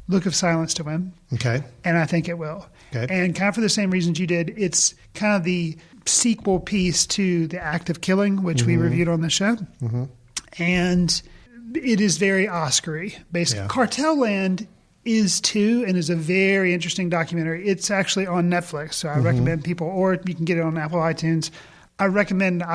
Look of Silence to win. Okay. And I think it will. Okay. And kind of for the same reasons you did, it's kind of the sequel piece to The Act of Killing, which we reviewed on the show. And it is very Oscar-y. Basically, Yeah. Cartel Land is too, and is a very interesting documentary. It's actually on Netflix, so I recommend people, or you can get it on Apple iTunes. I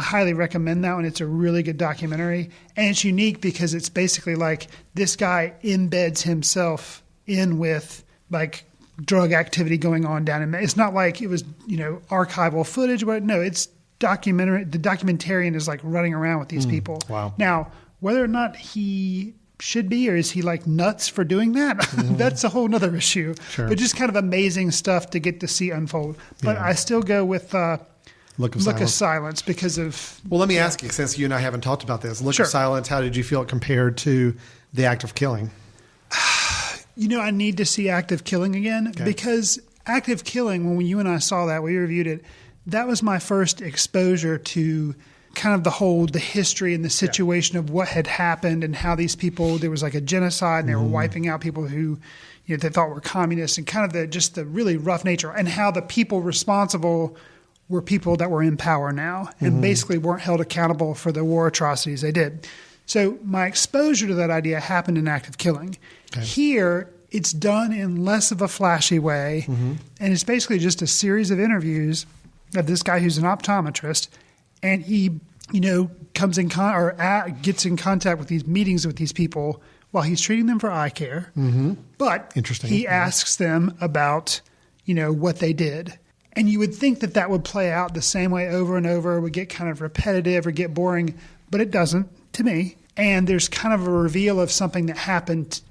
highly recommend that one. It's a really good documentary, and it's unique because it's basically like this guy embeds himself in with like drug activity going on down in. It's not like it was archival footage, but no, it's documentary. The documentarian is like running around with these people. Wow. Now, whether or not he should be, or is he like nuts for doing that? That's a whole nother issue. Sure. But just kind of amazing stuff to get to see unfold. But I still go with Look of Silence because of. Well, let me ask you, since you and I haven't talked about this. Look of Silence, how did you feel it compared to The Act of Killing? I need to see Act of Killing again because Act of Killing, when you and I saw that, we reviewed it, that was my first exposure to kind of the history and the situation of what had happened and how these people, there was like a genocide and they were wiping out people who they thought were communists, and kind of the really rough nature, and how the people responsible were people that were in power now and basically weren't held accountable for the war atrocities they did. So my exposure to that idea happened in Act of Killing. Okay. Here, it's done in less of a flashy way, and it's basically just a series of interviews of this guy who's an optometrist, and he, comes in gets in contact with these meetings with these people while he's treating them for eye care. But he asks them about, what they did. And you would think that would play out the same way over and over, would get kind of repetitive or get boring, but it doesn't to me. And there's kind of a reveal of something that happened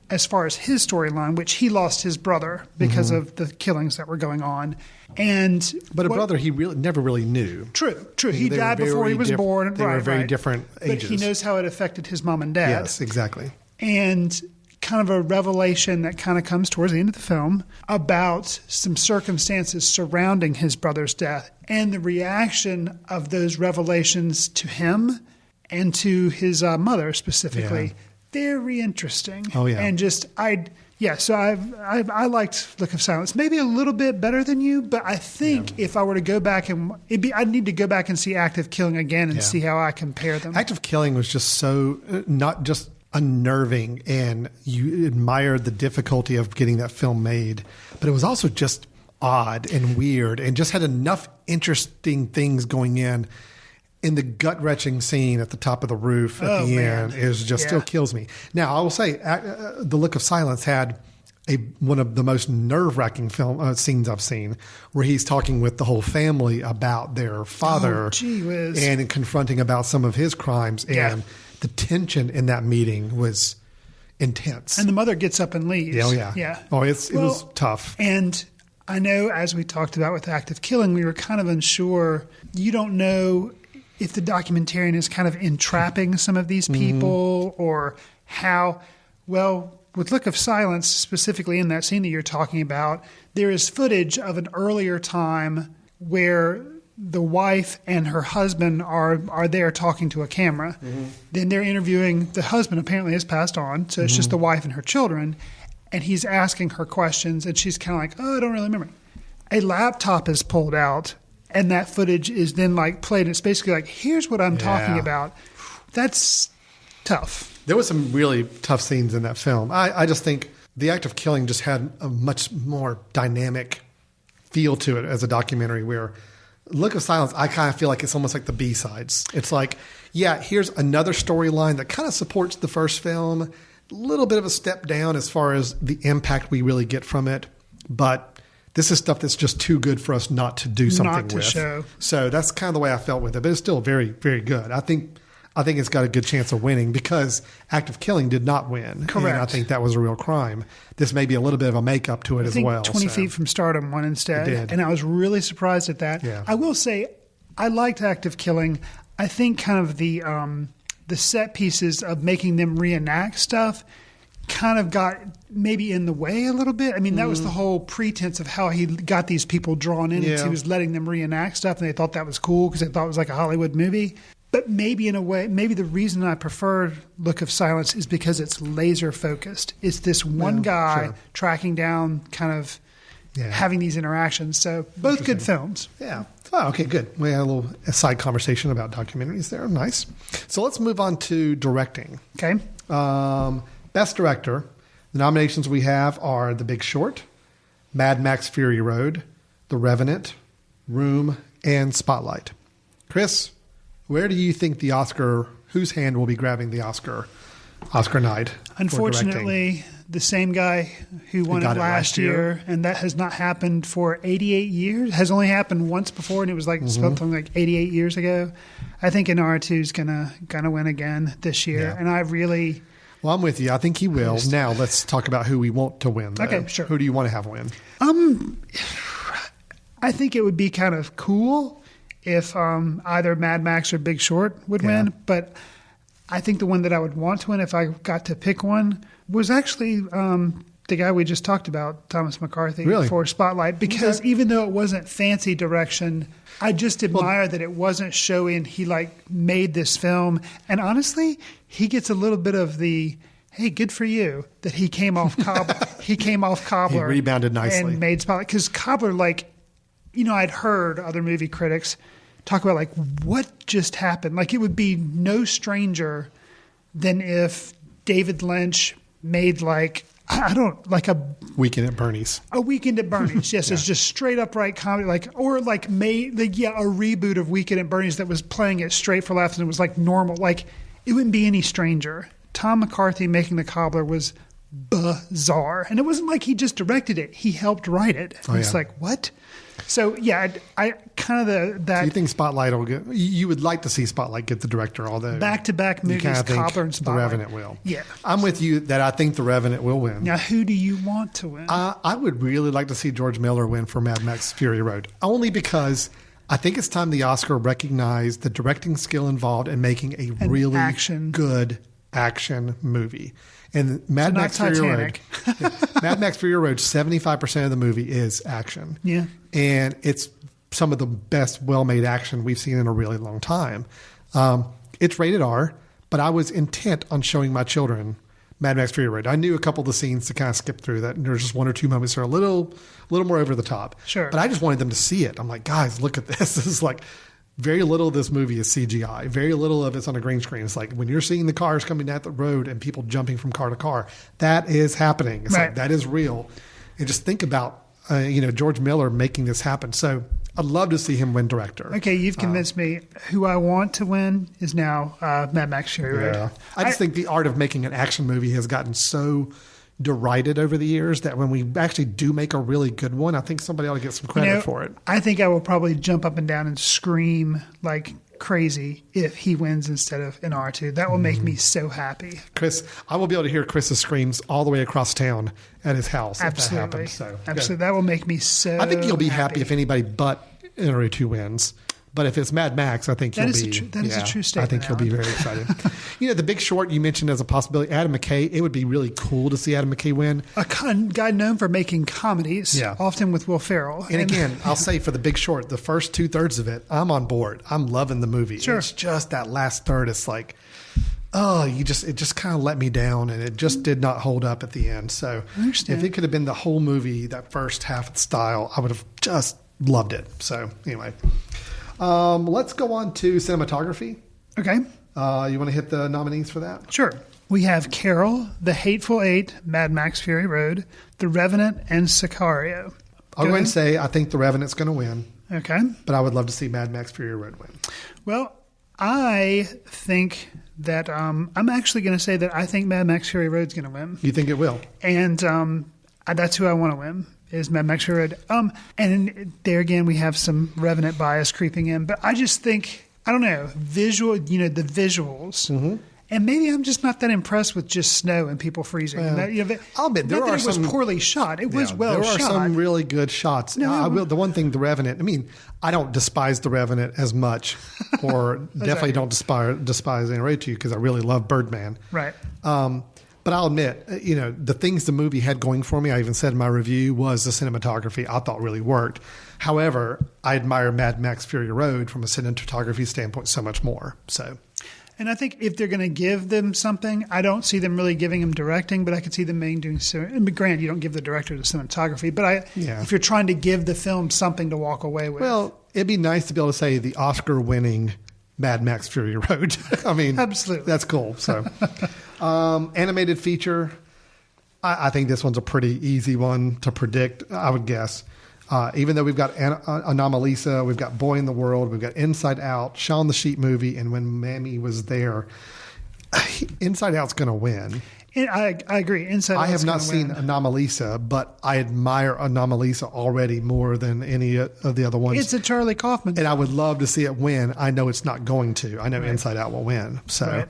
as far as his storyline, which he lost his brother because of the killings that were going on. But a brother he never really knew. True. He died before he was born. They were very different ages. But he knows how it affected his mom and dad. Yes, exactly. And kind of a revelation that kind of comes towards the end of the film about some circumstances surrounding his brother's death and the reaction of those revelations to him and to his mother specifically. Yeah. Very interesting. Oh, yeah. And just, so I liked Look of Silence. Maybe a little bit better than you, but I think if I were to go back I'd need to go back and see Act of Killing again and see how I compare them. Act of Killing was just so not just unnerving, and you admired the difficulty of getting that film made, but it was also just odd and weird and just had enough interesting things going in the gut-wrenching scene at the top of the roof at the end is just still kills me. Now, I will say The Look of Silence had one of the most nerve-wracking film scenes I've seen, where he's talking with the whole family about their father and confronting about some of his crimes. And the tension in that meeting was intense. And the mother gets up and leaves. Yeah. Oh, it was tough. And I know, as we talked about with Act of Killing, we were kind of unsure. You don't know if the documentarian is kind of entrapping some of these people or how. Well, with Look of Silence, specifically in that scene that you're talking about, there is footage of an earlier time where the wife and her husband are there talking to a camera. Then they're interviewing the husband. Apparently has passed on, so it's just the wife and her children, and he's asking her questions, and she's kind of like, I don't really remember. A laptop is pulled out, and that footage is then like played. It's basically like, here's what I'm talking about. That's tough. There was some really tough scenes in that film. I just think The Act of Killing just had a much more dynamic feel to it as a documentary, where Look of Silence, I kind of feel like it's almost like the B-sides. It's like, here's another storyline that kind of supports the first film, a little bit of a step down as far as the impact we really get from it, but this is stuff that's just too good for us not to do something with. Show. So that's kind of the way I felt with it, but it's still very, very good. I think it's got a good chance of winning because Act of Killing did not win. Correct. And I think that was a real crime. This may be a little bit of a makeup to it as well. 20 Feet from Stardom won instead. It did. And I was really surprised at that. Yeah. I will say I liked Act of Killing. I think kind of the set pieces of making them reenact stuff kind of got maybe in the way a little bit. I mean, that was the whole pretense of how he got these people drawn in. He was letting them reenact stuff, and they thought that was cool because they thought it was like a Hollywood movie. But maybe in a way, maybe the reason I prefer Look of Silence is because it's laser focused. It's this one guy tracking down, kind of having these interactions. So both good films. Yeah. Oh, okay, good. We had a little side conversation about documentaries there. Nice. So let's move on to directing. Okay. Best Director. The nominations we have are The Big Short, Mad Max Fury Road, The Revenant, Room, and Spotlight. Chris, where do you think whose hand will be grabbing the Oscar night? Unfortunately, the same guy who won it last year, and that has not happened for 88 years. Has only happened once before, and it was like something like 88 years ago. I think Inarritu is gonna win again this year, and I really. Well, I'm with you. I think he will. Now let's talk about who we want to win, though. Okay, sure. Who do you want to have win? I think it would be kind of cool if either Mad Max or Big Short would win, but I think the one that I would want to win if I got to pick one was actually the guy we just talked about, Thomas McCarthy, for Spotlight, because even though it wasn't fancy direction, I just admire that it wasn't showing he made this film. And honestly, he gets a little bit of the, hey, good for you that he came off Cobbler. He rebounded nicely. And made Spotlight. Because Cobbler, I'd heard other movie critics talk about what just happened. It would be no stranger than if David Lynch made a Weekend at Bernie's. A Weekend at Bernie's, yes. It's just straight upright comedy, or made a reboot of Weekend at Bernie's that was playing it straight for laughs and it was normal. It wouldn't be any stranger. Tom McCarthy making The Cobbler was bizarre, and it wasn't like he just directed it; he helped write it. It's what? So I kind of that. Do you think Spotlight will get? You would like to see Spotlight get the director, although back-to-back movies, Cobbler and Spotlight. The Revenant will. Yeah, I'm with you that I think The Revenant will win. Now, who do you want to win? I would really like to see George Miller win for Mad Max Fury Road, only because I think it's time the Oscar recognized the directing skill involved in making a really good action movie. And Mad not Max Fury Road, Titanic. Mad Max Fury Road, 75% of the movie is action. Yeah. And it's some of the best well-made action we've seen in a really long time. It's rated R, but I was intent on showing my children Mad Max Fury Road. I knew a couple of the scenes to kind of skip through that. And there's just one or two moments that are a little more over the top. Sure. But I just wanted them to see it. I'm like, guys, look at this. This is like very little of this movie is CGI. Very little of it's on a green screen. It's like when you're seeing the cars coming down the road and people jumping from car to car, that is happening. It's like that is real. And just think about George Miller making this happen. So I'd love to see him win director. Okay, you've convinced me. Who I want to win is now Mad Max Fury Road. Yeah. I just think the art of making an action movie has gotten so derided over the years that when we actually do make a really good one, I think somebody ought to get some credit for it. I think I will probably jump up and down and scream like crazy if he wins instead of an R2. That will make me so happy. Chris, I will be able to hear Chris's screams all the way across town at his house. Absolutely. If that happens. So, absolutely. That will make me so I think you'll be happy if anybody but NRA2 wins. But if it's Mad Max, I think that you'll be. That is a true statement. I think you'll be very excited. The Big Short you mentioned as a possibility. Adam McKay. It would be really cool to see Adam McKay win. A guy known for making comedies, often with Will Ferrell. And again, I'll say for The Big Short, the first 2/3 of it, I'm on board. I'm loving the movie. Sure. It's just that last third. It's like, it just kind of let me down, and it just did not hold up at the end. So if it could have been the whole movie, that first half of the style, I would have just loved it. So anyway. Let's go on to cinematography. Okay. You want to hit the nominees for that? Sure. We have Carol, The Hateful Eight, Mad Max Fury Road, The Revenant, and Sicario. I'll go ahead and say I think The Revenant's going to win. Okay. But I would love to see Mad Max Fury Road win. Well, I think that I'm actually going to say that I think Mad Max Fury Road's going to win. You think it will? And that's who I want to win. Is Mad Max Fury Road. And there again, we have some Revenant bias creeping in. But I just think, I don't know, the visuals. Mm-hmm. And maybe I'm just not that impressed with just snow and people freezing. I'll admit, there are some. It was poorly shot. It was well shot. There are some really good shots. The one thing, The Revenant, I don't despise The Revenant as much, or definitely don't despise NRA2 because I really love Birdman. Right. But I'll admit, the things the movie had going for me, I even said in my review, was the cinematography I thought really worked. However, I admire Mad Max Fury Road from a cinematography standpoint so much more. And I think if they're going to give them something, I don't see them really giving them directing, but I could see them doing so. And granted, you don't give the director the cinematography, but if you're trying to give the film something to walk away with. Well, it'd be nice to be able to say the Oscar-winning Mad Max Fury Road. Absolutely. That's cool. So, animated feature, I think this one's a pretty easy one to predict, I would guess. Even though we've got Anomalisa, we've got Boy in the World, we've got Inside Out, Shaun the Sheep movie, and When Mammy Was There, Inside Out's going to win. I agree. Inside Out's I have not seen Anomalisa, but I admire Anomalisa already more than any of the other ones. It's a Charlie Kaufman. And I would love to see it win. I know it's not going to. I know Inside Out will win. So,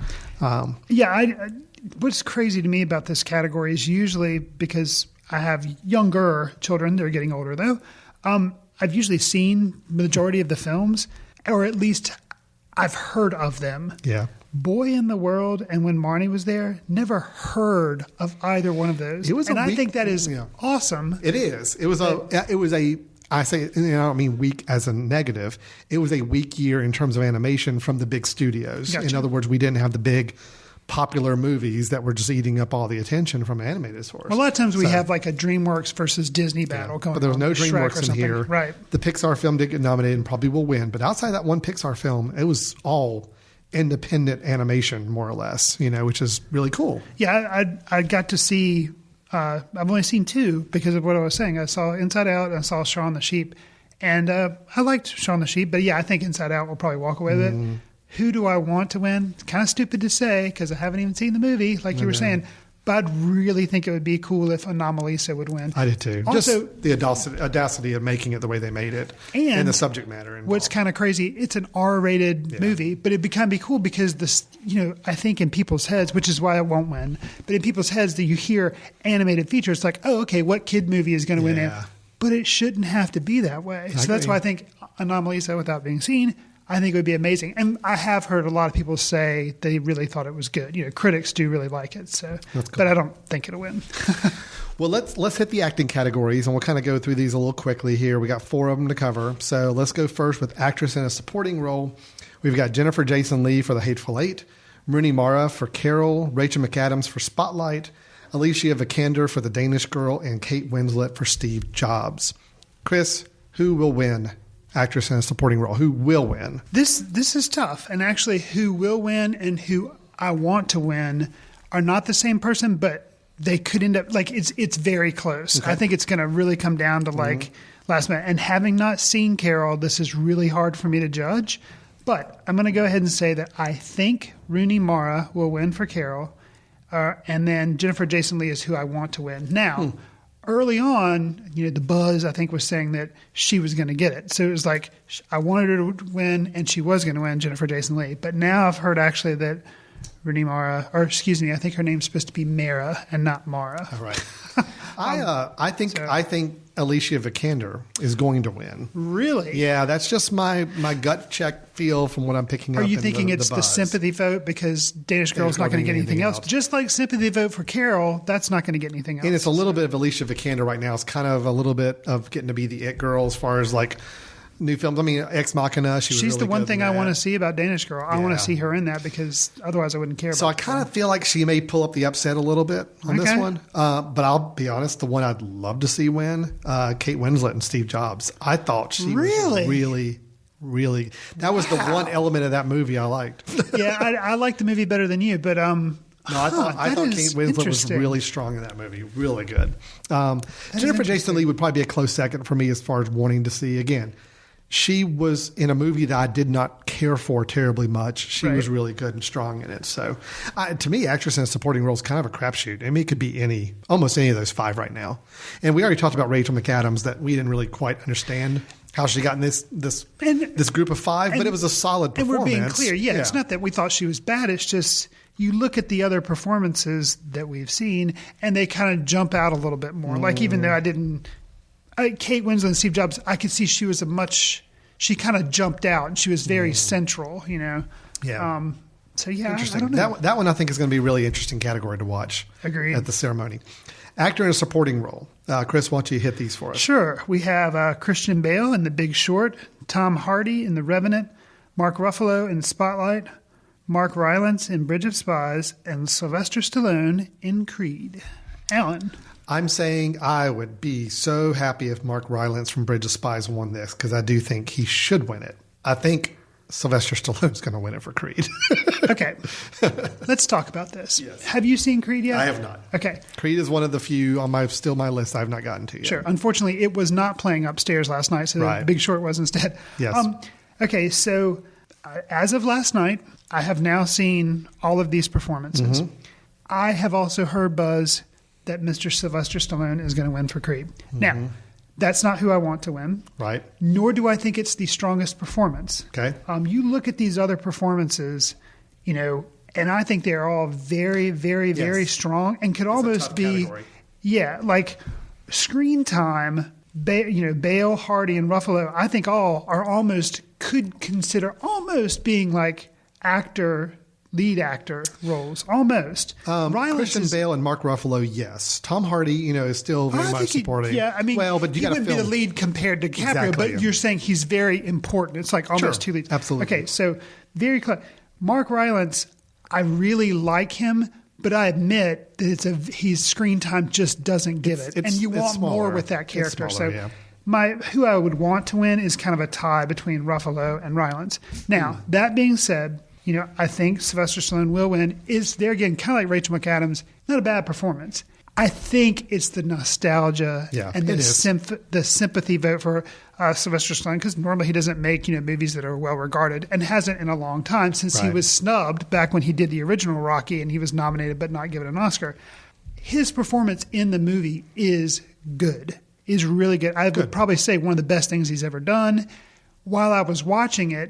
what's crazy to me about this category is usually because I have younger children. They're getting older, though. I've usually seen the majority of the films, or at least I've heard of them. Yeah. Boy in the World and When Marnie Was There, never heard of either one of those. I think that is awesome. It is. It was I say, I don't mean weak as a negative. It was a weak year in terms of animation from the big studios. Gotcha. In other words, we didn't have the big popular movies that were just eating up all the attention from animated source. A lot of times we have like a DreamWorks versus Disney battle going on. But there was no DreamWorks in here. Right. The Pixar film did get nominated and probably will win. But outside that one Pixar film, it was all independent animation, more or less, which is really cool. Yeah, I got to see, I've only seen two because of what I was saying. I saw Inside Out and I saw Shaun the Sheep. And I liked Shaun the Sheep, but I think Inside Out will probably walk away with it. Who do I want to win? It's kind of stupid to say because I haven't even seen the movie, like you were saying. But I'd really think it would be cool if Anomalisa would win. I did too. Also, just the audacity of making it the way they made it and the subject matter involved. What's kind of crazy, it's an R-rated movie, but it can be cool because this, I think in people's heads, which is why it won't win, but in people's heads that you hear animated features, it's like, oh, okay, what kid movie is going to win it? But it shouldn't have to be that way. So that's why I think Anomalisa, without being seen, I think it would be amazing. And I have heard a lot of people say they really thought it was good. You know, critics do really like it. So, That's cool. But I don't think it'll win. Well, let's hit the acting categories, and we'll kind of go through these a little quickly here. We got 4 of them to cover. So let's go first with actress in a supporting role. We've got Jennifer Jason Leigh for The Hateful Eight, Rooney Mara for Carol, Rachel McAdams for Spotlight, Alicia Vikander for The Danish Girl, and Kate Winslet for Steve Jobs. Chris, who will win actress in a supporting role? Who will win? This is tough. And actually, who will win and who I want to win are not the same person, but they could end up like it's very close. Okay. I think it's going to really come down to like last minute. And having not seen Carol, this is really hard for me to judge. But I'm going to go ahead and say that I think Rooney Mara will win for Carol, and then Jennifer Jason Leigh is who I want to win. Now, early on, you know, the buzz I think was saying that she was going to get it. So it was like I wanted her to win, and she was going to win, Jennifer Jason Leigh. But now I've heard actually that Rooney Mara, or excuse me, I think her name's supposed to be Mara and not Mara. All right. I think Alicia Vikander is going to win. Really? Yeah, that's just my gut check feel from what I'm picking up. Are you in thinking it's the buzz. sympathy vote because Danish Girl's not going to get anything else? Just like sympathy vote for Carol, that's not going to get anything else. And it's a little bit of Alicia Vikander right now. It's kind of a little bit of getting to be the it girl as far as like new films. I mean, Ex Machina. She's really the one good thing in I that. want to see about Danish Girl. I want Yeah. to see her in that because otherwise I wouldn't care. So I about kind of feel like she may pull up the upset a little bit on this Okay. one. But I'll be honest, the one I'd love to see win, Kate Winslet and Steve Jobs. I thought she Really? was really. That was the one element of that movie I liked. Yeah, I like the movie better than you, but No, I thought that Kate is Winslet was interesting. really strong in that movie. Really good. Jennifer Jason Leigh would probably be a close second for me as far as wanting to see. Again, she was in a movie that I did not care for terribly much. She Right. was really good and strong in it. So to me, actress in a supporting role is kind of a crapshoot. I mean, it could be almost any of those 5 right now. And we already talked about Rachel McAdams, that we didn't really quite understand how she got in this group of 5, but it was a solid And performance. we're being clear. Yeah, it's not that we thought she was bad. It's just you look at the other performances that we've seen, and they kind of jump out a little bit more. Like even though Kate Winslet and Steve Jobs, I could see she was she kind of jumped out, and she was very central, you know. Yeah. So yeah, I Interesting. don't know. That one I think is going to be a really interesting category to watch. Agreed. At the ceremony. Actor in a supporting role. Chris, why don't you hit these for us? Sure. We have Christian Bale in The Big Short, Tom Hardy in The Revenant, Mark Ruffalo in Spotlight, Mark Rylance in Bridge of Spies, and Sylvester Stallone in Creed. Alan. I'm saying I would be so happy if Mark Rylance from Bridge of Spies won this, because I do think he should win it. I think Sylvester Stallone's going to win it for Creed. Okay. Let's talk about this. Yes. Have you seen Creed yet? I have not. Okay. Creed is one of the few on my list I've not gotten to yet. Sure. Unfortunately, it was not playing upstairs last night, so Right. The Big Short was instead. Yes. Okay, so as of last night, I have now seen all of these performances. Mm-hmm. I have also heard buzz that Mr. Sylvester Stallone is going to win for Creed. Mm-hmm. Now, that's not who I want to win. Right. Nor do I think it's the strongest performance. Okay. You look at these other performances, you know, and I think they're all very, very, very strong and could almost tough be, category. yeah, like screen time. Bale, Hardy, and Ruffalo, I think all are could consider almost being like lead actor roles, almost. Rylance Christian Bale and Mark Ruffalo, yes. Tom Hardy, is still very much supporting. Yeah, I mean, but you he got to wouldn't be the lead compared to DiCaprio, Exactly. but you're saying he's very important. It's like almost Sure, 2 leads. absolutely. Okay, so very close. Mark Rylance, I really like him, but I admit that his screen time just doesn't give it, and you it's want more smaller. with that It's character. smaller, So. yeah. Who I would want to win is kind of a tie between Ruffalo and Rylance. Now, that being said, I think Sylvester Stallone will win. Is there again, kind of like Rachel McAdams, not a bad performance. I think it's the nostalgia and the sympathy vote for Sylvester Stallone, because normally he doesn't make movies that are well regarded, and hasn't in a long time since he was snubbed back when he did the original Rocky, and he was nominated but not given an Oscar. His performance in the movie is good. Is really good. I would probably say one of the best things he's ever done. While I was watching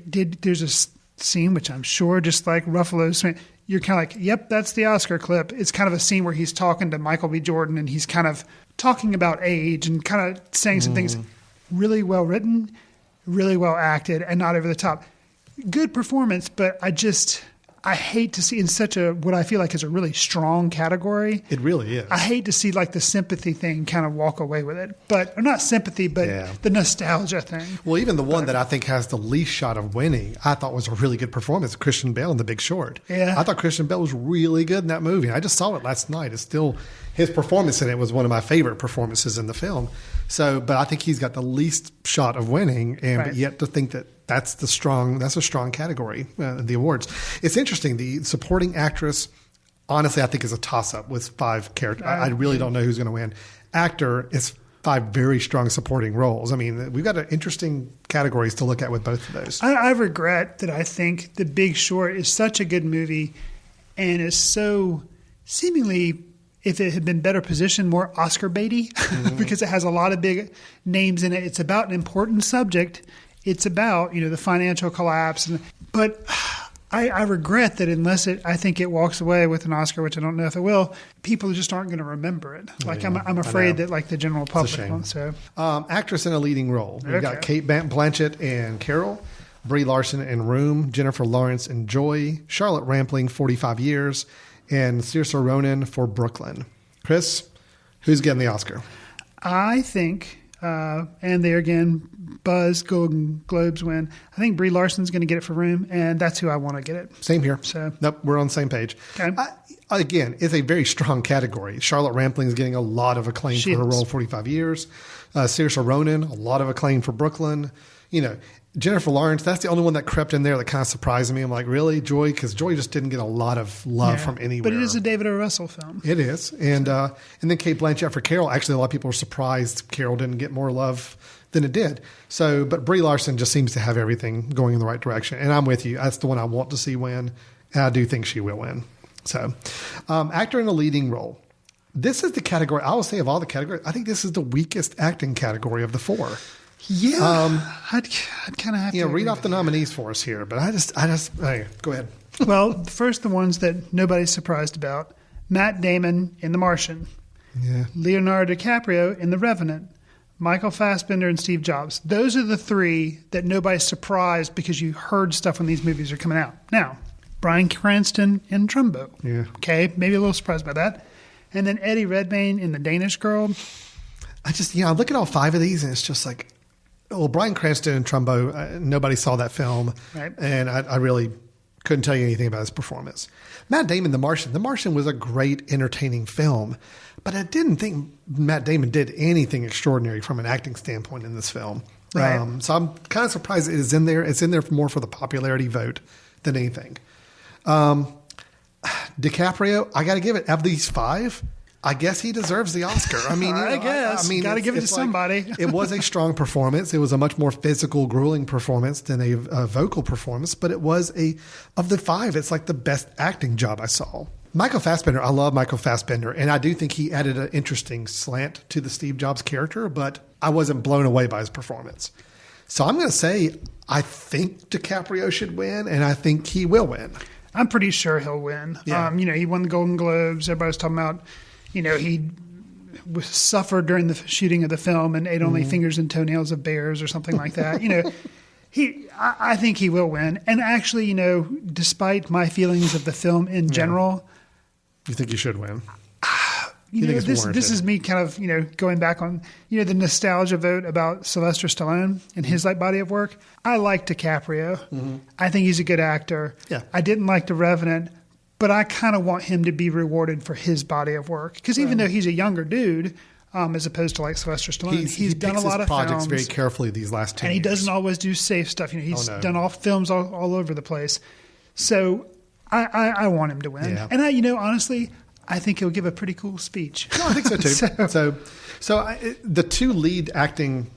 there's a scene which I'm sure, just like Ruffalo's, you're kind of like, yep, that's the Oscar clip. It's kind of a scene where he's talking to Michael B. Jordan, and he's kind of talking about age and kind of saying some things. Really well written, really well acted and not over the top. Good performance, but I hate to see in such a, what I feel like is a really strong category. It really is. I hate to see like the sympathy thing kind of walk away with it, or not sympathy, but the nostalgia thing. Well, even the one that I think has the least shot of winning, I thought was a really good performance, Christian Bale in The Big Short. Yeah. I thought Christian Bale was really good in that movie. I just saw it last night. It's still, his performance in it was one of my favorite performances in the film. So, but I think he's got the least shot of winning, but yet to think that that's a strong category, the awards. It's interesting. The supporting actress, honestly, I think is a toss-up with 5 characters. I really don't know who's going to win. Actor is 5 very strong supporting roles. I mean, we've got interesting categories to look at with both of those. I regret that I think The Big Short is such a good movie and is so seemingly, if it had been better positioned, more Oscar baity, because it has a lot of big names in it. It's about an important subject. It's about, the financial collapse. But I regret that unless I think it walks away with an Oscar, which I don't know if it will, people just aren't going to remember it. I'm afraid that like the general public won't. So, actress in a leading role. We've got Kate Blanchett and Carol, Brie Larson in Room, Jennifer Lawrence in Joy, Charlotte Rampling, 45 Years, and Saoirse Ronan for Brooklyn. Chris, who's getting the Oscar? I think, and there again, Buzz, Golden Globes win. I think Brie Larson's going to get it for Room, and that's who I want to get it. Same here. So, nope, we're on the same page. Okay. Again, it's a very strong category. Charlotte Rampling is getting a lot of acclaim for her role, 45 Years. Saoirse Ronan, a lot of acclaim for Brooklyn. Jennifer Lawrence, that's the only one that crept in there that kind of surprised me. I'm like, really, Joy? Because Joy just didn't get a lot of love from anywhere. But it is a David O. Russell film. It is. And then Kate Blanchett for Carol. Actually, a lot of people were surprised Carol didn't get more love than it did. So, but Brie Larson just seems to have everything going in the right direction. And I'm with you. That's the one I want to see win. And I do think she will win. So, actor in a leading role. This is the category, I will say, of all the categories, I think this is the weakest acting category of the 4. Yeah, I'd kind of have to read off the nominees for us here, but I just hey, go ahead. Well, first the ones that nobody's surprised about: Matt Damon in The Martian, Leonardo DiCaprio in The Revenant, Michael Fassbender and Steve Jobs. Those are the 3 that nobody's surprised because you heard stuff when these movies are coming out. Now, Bryan Cranston in Trumbo. Yeah. Okay, maybe a little surprised by that. And then Eddie Redmayne in The Danish Girl. I look at all 5 of these and it's just like, well, Bryan Cranston and Trumbo, nobody saw that film. Right. And I really couldn't tell you anything about his performance. Matt Damon, The Martian. The Martian was a great, entertaining film, but I didn't think Matt Damon did anything extraordinary from an acting standpoint in this film. Right. So I'm kind of surprised it is in there. It's in there more for the popularity vote than anything. DiCaprio, I got to give it, of these 5, I guess he deserves the Oscar. I mean, I guess. Got to give it to somebody. It was a strong performance. It was a much more physical, grueling performance than a vocal performance, but it was of the 5, it's like the best acting job I saw. Michael Fassbender, I love Michael Fassbender, and I do think he added an interesting slant to the Steve Jobs character, but I wasn't blown away by his performance. So I'm going to say I think DiCaprio should win, and I think he will win. I'm pretty sure he'll win. Yeah. He won the Golden Globes. Everybody's talking about, he suffered during the shooting of the film and ate only fingers and toenails of bears or something like that. I think he will win. And actually, despite my feelings of the film in general, you think he should win? This is me kind of, going back on, the nostalgia vote about Sylvester Stallone and his body of work. I like DiCaprio. Mm-hmm. I think he's a good actor. Yeah. I didn't like The Revenant, but I kind of want him to be rewarded for his body of work. Because even though he's a younger dude, as opposed to like Sylvester Stallone, he's done a lot of projects films very carefully these last 10 and years. he doesn't always do safe stuff. He's done all films all over the place. So I want him to win. Yeah. And honestly, I think he'll give a pretty cool speech. No, I think so too. So the 2 lead acting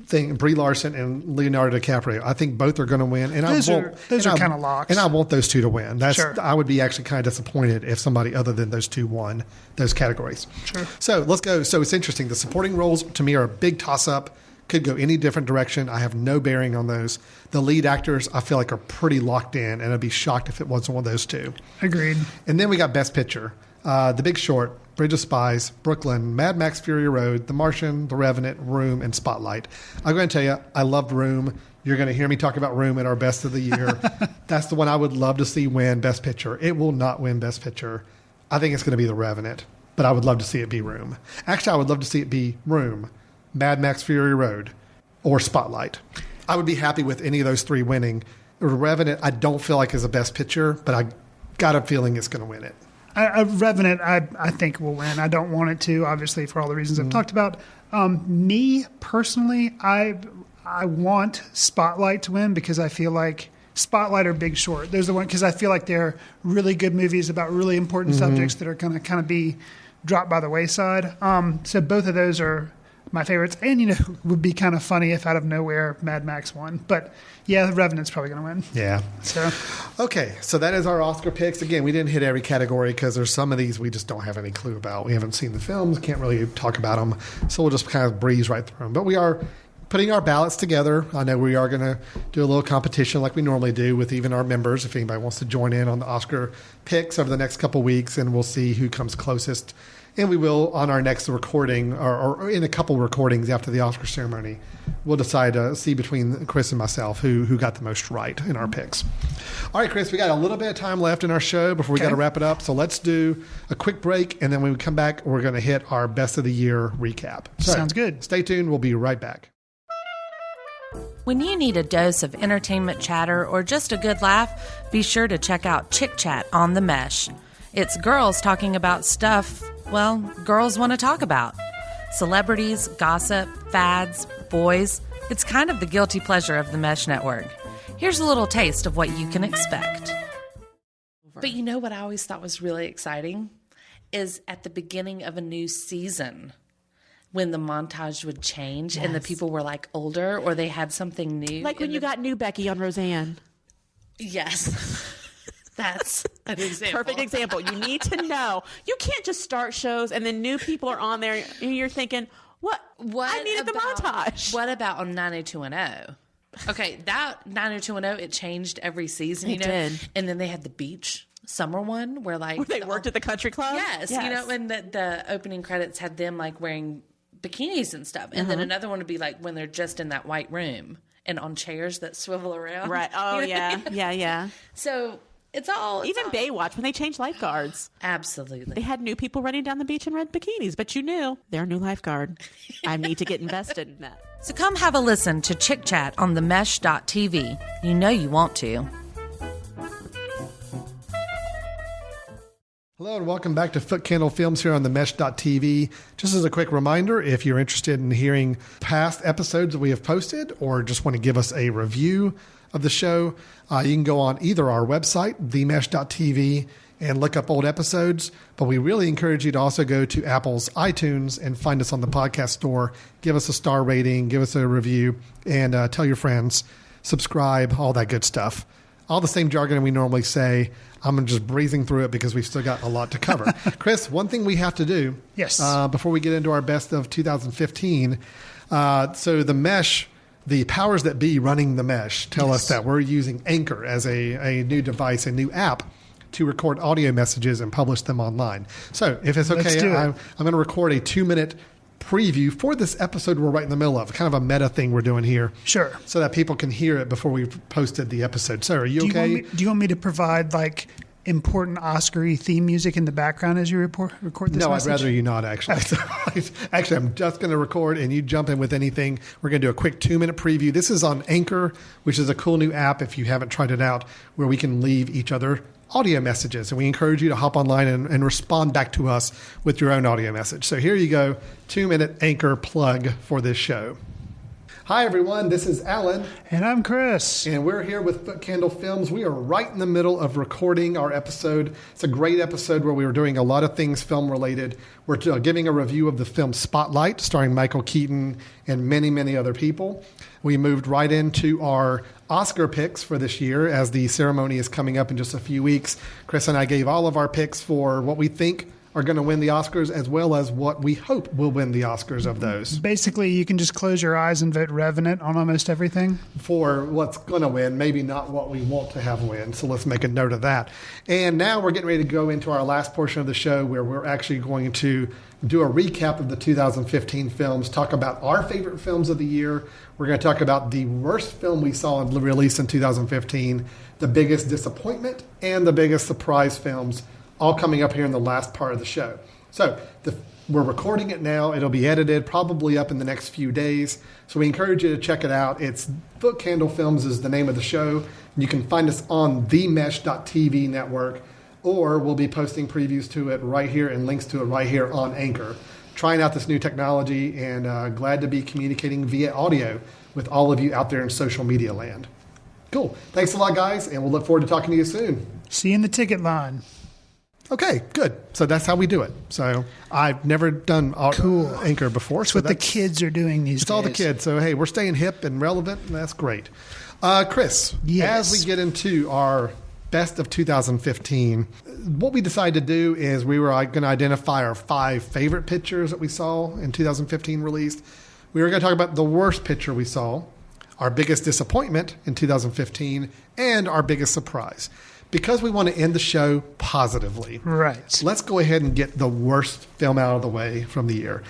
thing, Brie Larson and Leonardo DiCaprio, I think both are going to win. And those are kind of locks. And I want those 2 to win. Sure. I would be actually kind of disappointed if somebody other than those 2 won those categories. Sure. So let's go. So it's interesting. The supporting roles to me are a big toss-up. Could go any different direction. I have no bearing on those. The lead actors, I feel like, are pretty locked in, and I'd be shocked if it wasn't one of those 2. Agreed. And then we got Best Picture. The Big Short, Bridge of Spies, Brooklyn, Mad Max Fury Road, The Martian, The Revenant, Room, and Spotlight. I'm going to tell you, I loved Room. You're going to hear me talk about Room at our Best of the Year. That's the one I would love to see win Best Picture. It will not win Best Picture. I think it's going to be The Revenant, but I would love to see it be Room. Actually, I would love to see it be Room, Mad Max Fury Road, or Spotlight. I would be happy with any of those three winning. The Revenant, I don't feel like is a Best Picture, but I got a feeling it's going to win it. Revenant, I think will win. I don't want it to, obviously, for all the reasons I've talked about. Me personally, I want Spotlight to win because I feel like Spotlight or Big Short. There's the one because I feel like they're really good movies about really important subjects that are going to kind of be dropped by the wayside. So both of those are my favorites, and it would be kind of funny if out of nowhere Mad Max won. But yeah, The Revenant's probably going to win. Yeah. So okay, so that is our Oscar picks. Again, we didn't hit every category because there's some of these we just don't have any clue about. We haven't seen the films, can't really talk about them, so we'll just kind of breeze right through them. But we are putting our ballots together. I know we are going to do a little competition like we normally do with even our members if anybody wants to join in on the Oscar picks over the next couple of weeks, and we'll see who comes closest. And we will, on our next recording, or in a couple recordings after the Oscar ceremony, we'll decide to see between Chris and myself who got the most right in our picks. All right, Chris, we got a little bit of time left in our show before we got to wrap it up. So let's do a quick break, and then when we come back, we're going to hit our Best of the Year recap. So, sounds good. Stay tuned. We'll be right back. When you need a dose of entertainment chatter or just a good laugh, be sure to check out Chick Chat on the Mesh. It's girls talking about stuff, well, girls want to talk about. Celebrities, gossip, fads, boys. It's kind of the guilty pleasure of the Mesh Network. Here's a little taste of what you can expect. But you know what I always thought was really exciting? Is at the beginning of a new season, when the montage would change and the people were like older or they had something new. Like when you got new Becky on Roseanne. Yes. That's an example. Perfect example. You need to know. You can't just start shows and then new people are on there and you're thinking, what? I needed the montage. What about on 90210? Okay, that 90210, it changed every season, It did. And then they had the beach summer one where they worked at the country club? Yes. And the opening credits had them like wearing bikinis and stuff. And then another one would be like when they're just in that white room and on chairs that swivel around. Right. Oh, yeah. Yeah. So it's all... Even Baywatch, when they changed lifeguards. Absolutely. They had new people running down the beach in red bikinis, but you knew they're a new lifeguard. I need to get invested in that. So come have a listen to Chick Chat on themesh.tv. You know you want to. Hello and welcome back to Footcandle Films here on the Mesh.tv. Just as a quick reminder, if you're interested in hearing past episodes that we have posted or just want to give us a review of the show, you can go on either our website, themesh.tv, and look up old episodes. But we really encourage you to also go to Apple's iTunes and find us on the podcast store. Give us a star rating, give us a review, and tell your friends, subscribe, all that good stuff. All the same jargon we normally say. I'm just breezing through it because we've still got a lot to cover. Chris, one thing we have to do before we get into our best of 2015. So the Mesh, the powers that be running the Mesh tell us that we're using Anchor as a new device, a new app to record audio messages and publish them online. So if it's okay, I'm going to record a 2-minute preview for this episode we're right in the middle of, kind of a meta thing we're doing here. Sure. So that people can hear it before we've posted the episode. So are you okay? Do you want me to provide like important Oscar-y theme music in the background as you record this No, message? I'd rather you not, actually. So, actually, I'm just going to record and you jump in with anything. We're going to do a quick 2-minute preview. This is on Anchor, which is a cool new app if you haven't tried it out, where we can leave each other audio messages. And we encourage you to hop online and respond back to us with your own audio message. So here you go, 2-minute Anchor plug for this show. Hi, everyone. This is Alan. And I'm Chris. And we're here with Footcandle Films. We are right in the middle of recording our episode. It's a great episode where we were doing a lot of things film-related. We're giving a review of the film Spotlight, starring Michael Keaton and many, many other people. We moved right into our Oscar picks for this year as the ceremony is coming up in just a few weeks. Chris and I gave all of our picks for what we think are going to win the Oscars, as well as what we hope will win the Oscars of those. Basically, you can just close your eyes and vote Revenant on almost everything. For what's going to win, maybe not what we want to have win. So let's make a note of that. And now we're getting ready to go into our last portion of the show, where we're actually going to do a recap of the 2015 films, talk about our favorite films of the year. We're going to talk about the worst film we saw released in 2015, the biggest disappointment, and the biggest surprise films, all coming up here in the last part of the show. So we're recording it now. It'll be edited, probably up in the next few days. So we encourage you to check it out. It's Footcandle Films is the name of the show. You can find us on themesh.tv network, or we'll be posting previews to it right here and links to it right here on Anchor. Trying out this new technology, and glad to be communicating via audio with all of you out there in social media land. Cool. Thanks a lot, guys, and we'll look forward to talking to you soon. See you in the ticket line. Okay, good. So that's how we do it. So I've never done Anchor before. That's what the kids are doing these days. It's all the kids. So, hey, we're staying hip and relevant, and that's great. Chris, yes. As we get into our best of 2015, what we decided to do is we were going to identify our 5 favorite pictures that we saw in 2015 released. We were going to talk about the worst picture we saw, our biggest disappointment in 2015, and our biggest surprise. Because we want to end the show positively. Right. Let's go ahead and get the worst film out of the way from the year.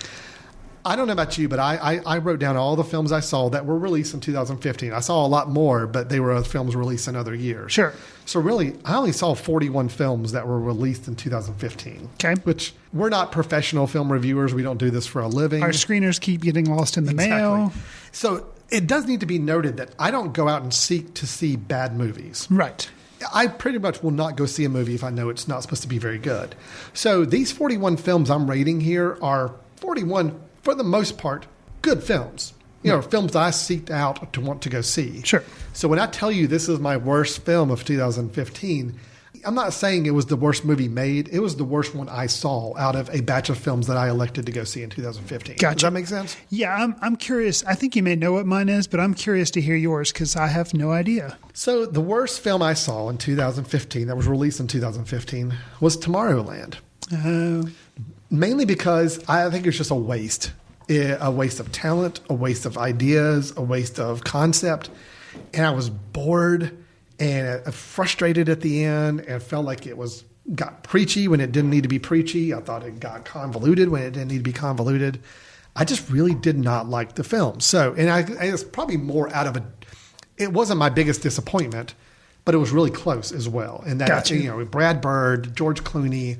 I don't know about you, but I wrote down all the films I saw that were released in 2015. I saw a lot more, but they were films released in other years. Sure. So really, I only saw 41 films that were released in 2015. Okay. Which, we're not professional film reviewers. We don't do this for a living. Our screeners keep getting lost in the mail. So it does need to be noted that I don't go out and seek to see bad movies. Right. I pretty much will not go see a movie if I know it's not supposed to be very good. So these 41 films I'm rating here are 41, for the most part, good films. You know, films that I seeked out to want to go see. Sure. So when I tell you this is my worst film of 2015, I'm not saying it was the worst movie made. It was the worst one I saw out of a batch of films that I elected to go see in 2015. Gotcha. Does that make sense? Yeah, I'm curious. I think you may know what mine is, but I'm curious to hear yours because I have no idea. So the worst film I saw in 2015 that was released in 2015 was Tomorrowland. Mainly because I think it's just a waste of talent, a waste of ideas, a waste of concept. And I was bored and frustrated at the end, and felt like it got preachy when it didn't need to be preachy. I thought it got convoluted when it didn't need to be convoluted. I just really did not like the film. So, and it's probably more out of it wasn't my biggest disappointment, but it was really close as well. And that, Gotcha. Brad Bird, George Clooney,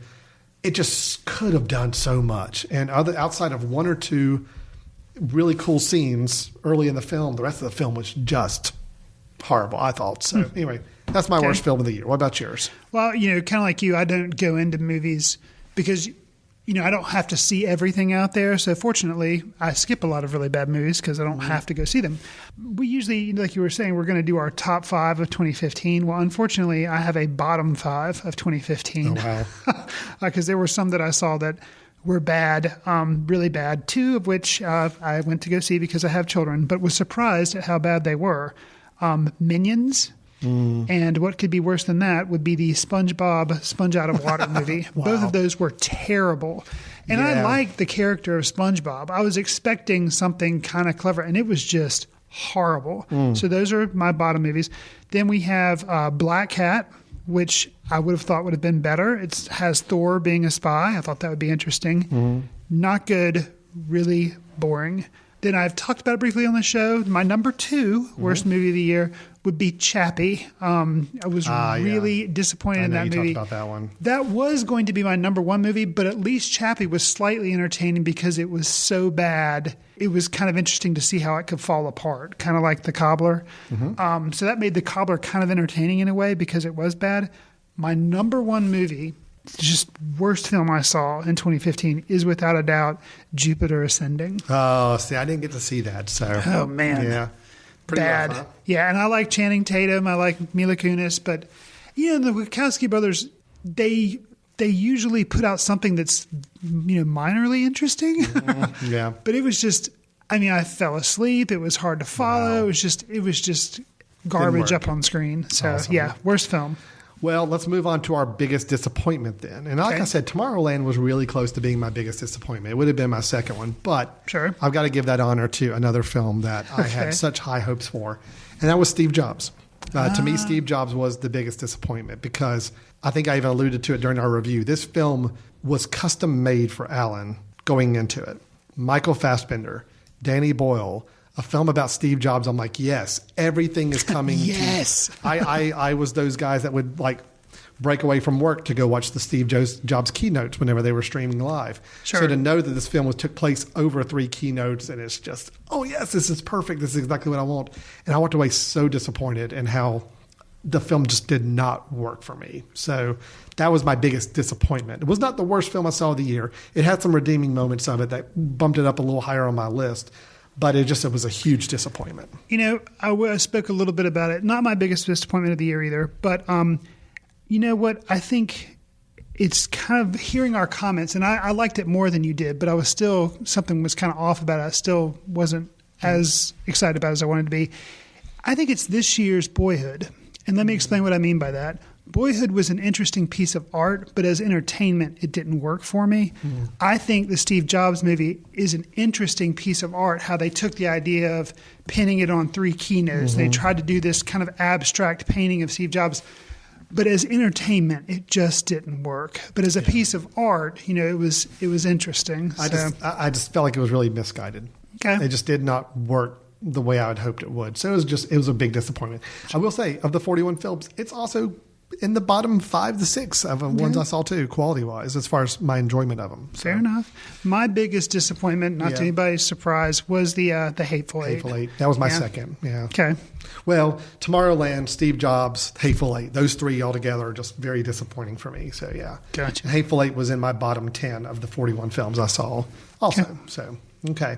it just could have done so much. And outside of 1 or 2 really cool scenes early in the film, the rest of the film was just horrible, I thought. So anyway, that's my worst film of the year. What about yours? Well, kind of like you, I don't go into movies because, I don't have to see everything out there. So fortunately, I skip a lot of really bad movies because I don't have to go see them. We usually, like you were saying, we're going to do our top 5 of 2015. Well, unfortunately, I have a bottom 5 of 2015. Oh, wow. Because there were some that I saw that were bad, really bad, 2 of which I went to go see because I have children, but was surprised at how bad they were. Minions, and what could be worse than that would be the SpongeBob Sponge Out of Water movie. Wow. Both of those were terrible. And I liked the character of SpongeBob. I was expecting something kind of clever, and it was just horrible. So those are my bottom movies. Then we have Black Cat, which I would have thought would have been better. It has Thor being a spy. I thought that would be interesting. Not good, really boring. Then I've talked about it briefly on the show. My number 2 worst movie of the year would be Chappie. I was really disappointed in that movie. You talked about that one. That was going to be my number 1 movie, but at least Chappie was slightly entertaining because it was so bad. It was kind of interesting to see how it could fall apart, kind of like The Cobbler. So that made The Cobbler kind of entertaining in a way because it was bad. My number 1 movie, just worst film I saw in 2015 is without a doubt Jupiter Ascending. Oh, see, I didn't get to see that. So, oh man, yeah, pretty bad. rough, huh? Yeah, and I like Channing Tatum. I like Mila Kunis, but the Wachowski brothers, they usually put out something that's minorly interesting. Yeah, but it was just. I mean, I fell asleep. It was hard to follow. Wow. It was just garbage up on screen. So awesome. Yeah, worst film. Well, let's move on to our biggest disappointment then. And like I said, Tomorrowland was really close to being my biggest disappointment. It would have been my second one, but I've got to give that honor to another film that I had such high hopes for, and that was Steve Jobs. To me, Steve Jobs was the biggest disappointment because I think I even alluded to it during our review. This film was custom made for Alan going into it. Michael Fassbender, Danny Boyle, a film about Steve Jobs. I'm like, yes, everything is coming. Yes. I was those guys that would like break away from work to go watch the Steve Jobs keynotes whenever they were streaming live. Sure. So to know that this film took place over 3 keynotes and it's just, oh yes, this is perfect. This is exactly what I want. And I walked away so disappointed in how the film just did not work for me. So that was my biggest disappointment. It was not the worst film I saw of the year. It had some redeeming moments of it that bumped it up a little higher on my list. But it was a huge disappointment. You know, I spoke a little bit about it. Not my biggest disappointment of the year either. But you know what? I think it's kind of hearing our comments, and I liked it more than you did, but I was still, something was kind of off about it. I still wasn't as excited about it as I wanted to be. I think it's this year's Boyhood. And let me explain what I mean by that. Boyhood was an interesting piece of art, but as entertainment, it didn't work for me. I think the Steve Jobs movie is an interesting piece of art, how they took the idea of pinning it on 3 keynotes. They tried to do this kind of abstract painting of Steve Jobs. But as entertainment, it just didn't work. But as a piece of art, you know, it was interesting. I just felt like it was really misguided. Okay. It just did not work the way I had hoped it would. So it was a big disappointment. I will say, of the 41 films, it's also in the bottom 5 to 6 of the ones I saw too, quality-wise, as far as my enjoyment of them. So. Fair enough. My biggest disappointment, not to anybody's surprise, was the Hateful Eight. Hateful Eight. That was my second, Okay. Well, Tomorrowland, Steve Jobs, Hateful Eight. Those 3 altogether are just very disappointing for me. So, yeah. Gotcha. And Hateful Eight was in my bottom 10 of the 41 films I saw also. Okay. So, okay.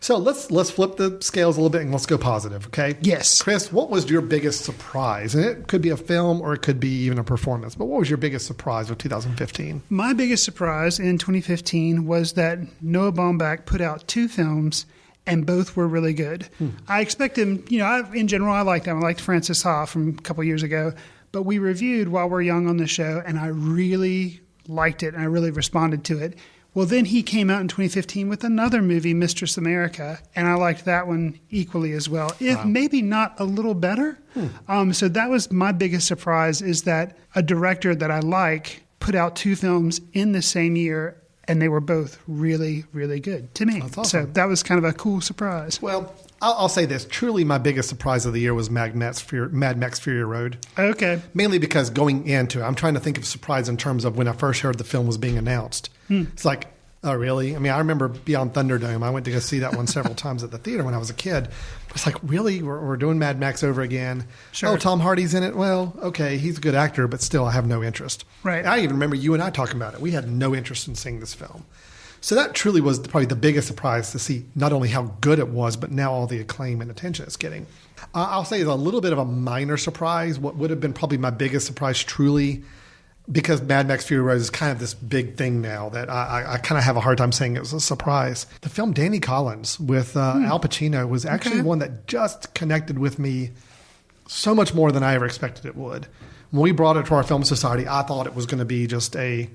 So let's flip the scales a little bit and let's go positive, okay? Yes. Chris, what was your biggest surprise? And it could be a film or it could be even a performance, but what was your biggest surprise of 2015? My biggest surprise in 2015 was that Noah Baumbach put out 2 films and both were really good. I expect him, you know, in general, I liked him. I liked Francis Ha from a couple years ago, but we reviewed While We're Young on the show and I really liked it and I really responded to it. Well, then he came out in 2015 with another movie, Mistress America, and I liked that one equally as well, if maybe not a little better. So that was my biggest surprise, is that a director that I like put out 2 films in the same year, and they were both really, really good to me. That's awesome. So that was kind of a cool surprise. Well, I'll say this. Truly, my biggest surprise of the year was Mad Max Fury Road. Okay. Mainly because going into it, I'm trying to think of surprise in terms of when I first heard the film was being announced. It's like, oh, really? I mean, I remember Beyond Thunderdome. I went to go see that one several times at the theater when I was a kid. It's like, really? We're doing Mad Max over again? Sure. Oh, Tom Hardy's in it? Well, okay, he's a good actor, but still, I have no interest. Right. I even remember you and I talking about it. We had no interest in seeing this film. So that truly was probably the biggest surprise, to see not only how good it was, but now all the acclaim and attention it's getting. I'll say it's a little bit of a minor surprise. What would have been probably my biggest surprise, truly, because Mad Max Fury Road is kind of this big thing now that I kind of have a hard time saying it was a surprise. The film Danny Collins with Al Pacino was actually one that just connected with me so much more than I ever expected it would. When we brought it to our film society, I thought it was going to be just hey,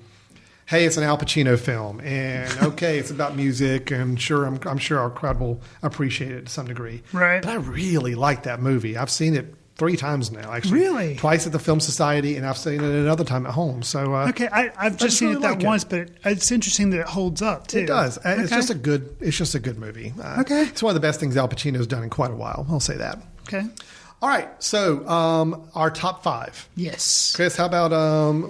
it's an Al Pacino film, and okay, it's about music, and I'm sure our crowd will appreciate it to some degree. Right. But I really like that movie. I've seen it 3 times now, actually. Really? Twice at the Film Society, and I've seen it another time at home. So okay, I've just seen really it once, but it's interesting that it holds up too. It does. It's just a good movie. Okay, it's one of the best things Al Pacino's done in quite a while. I'll say that. Okay. All right. So our top 5. Yes. Chris, how about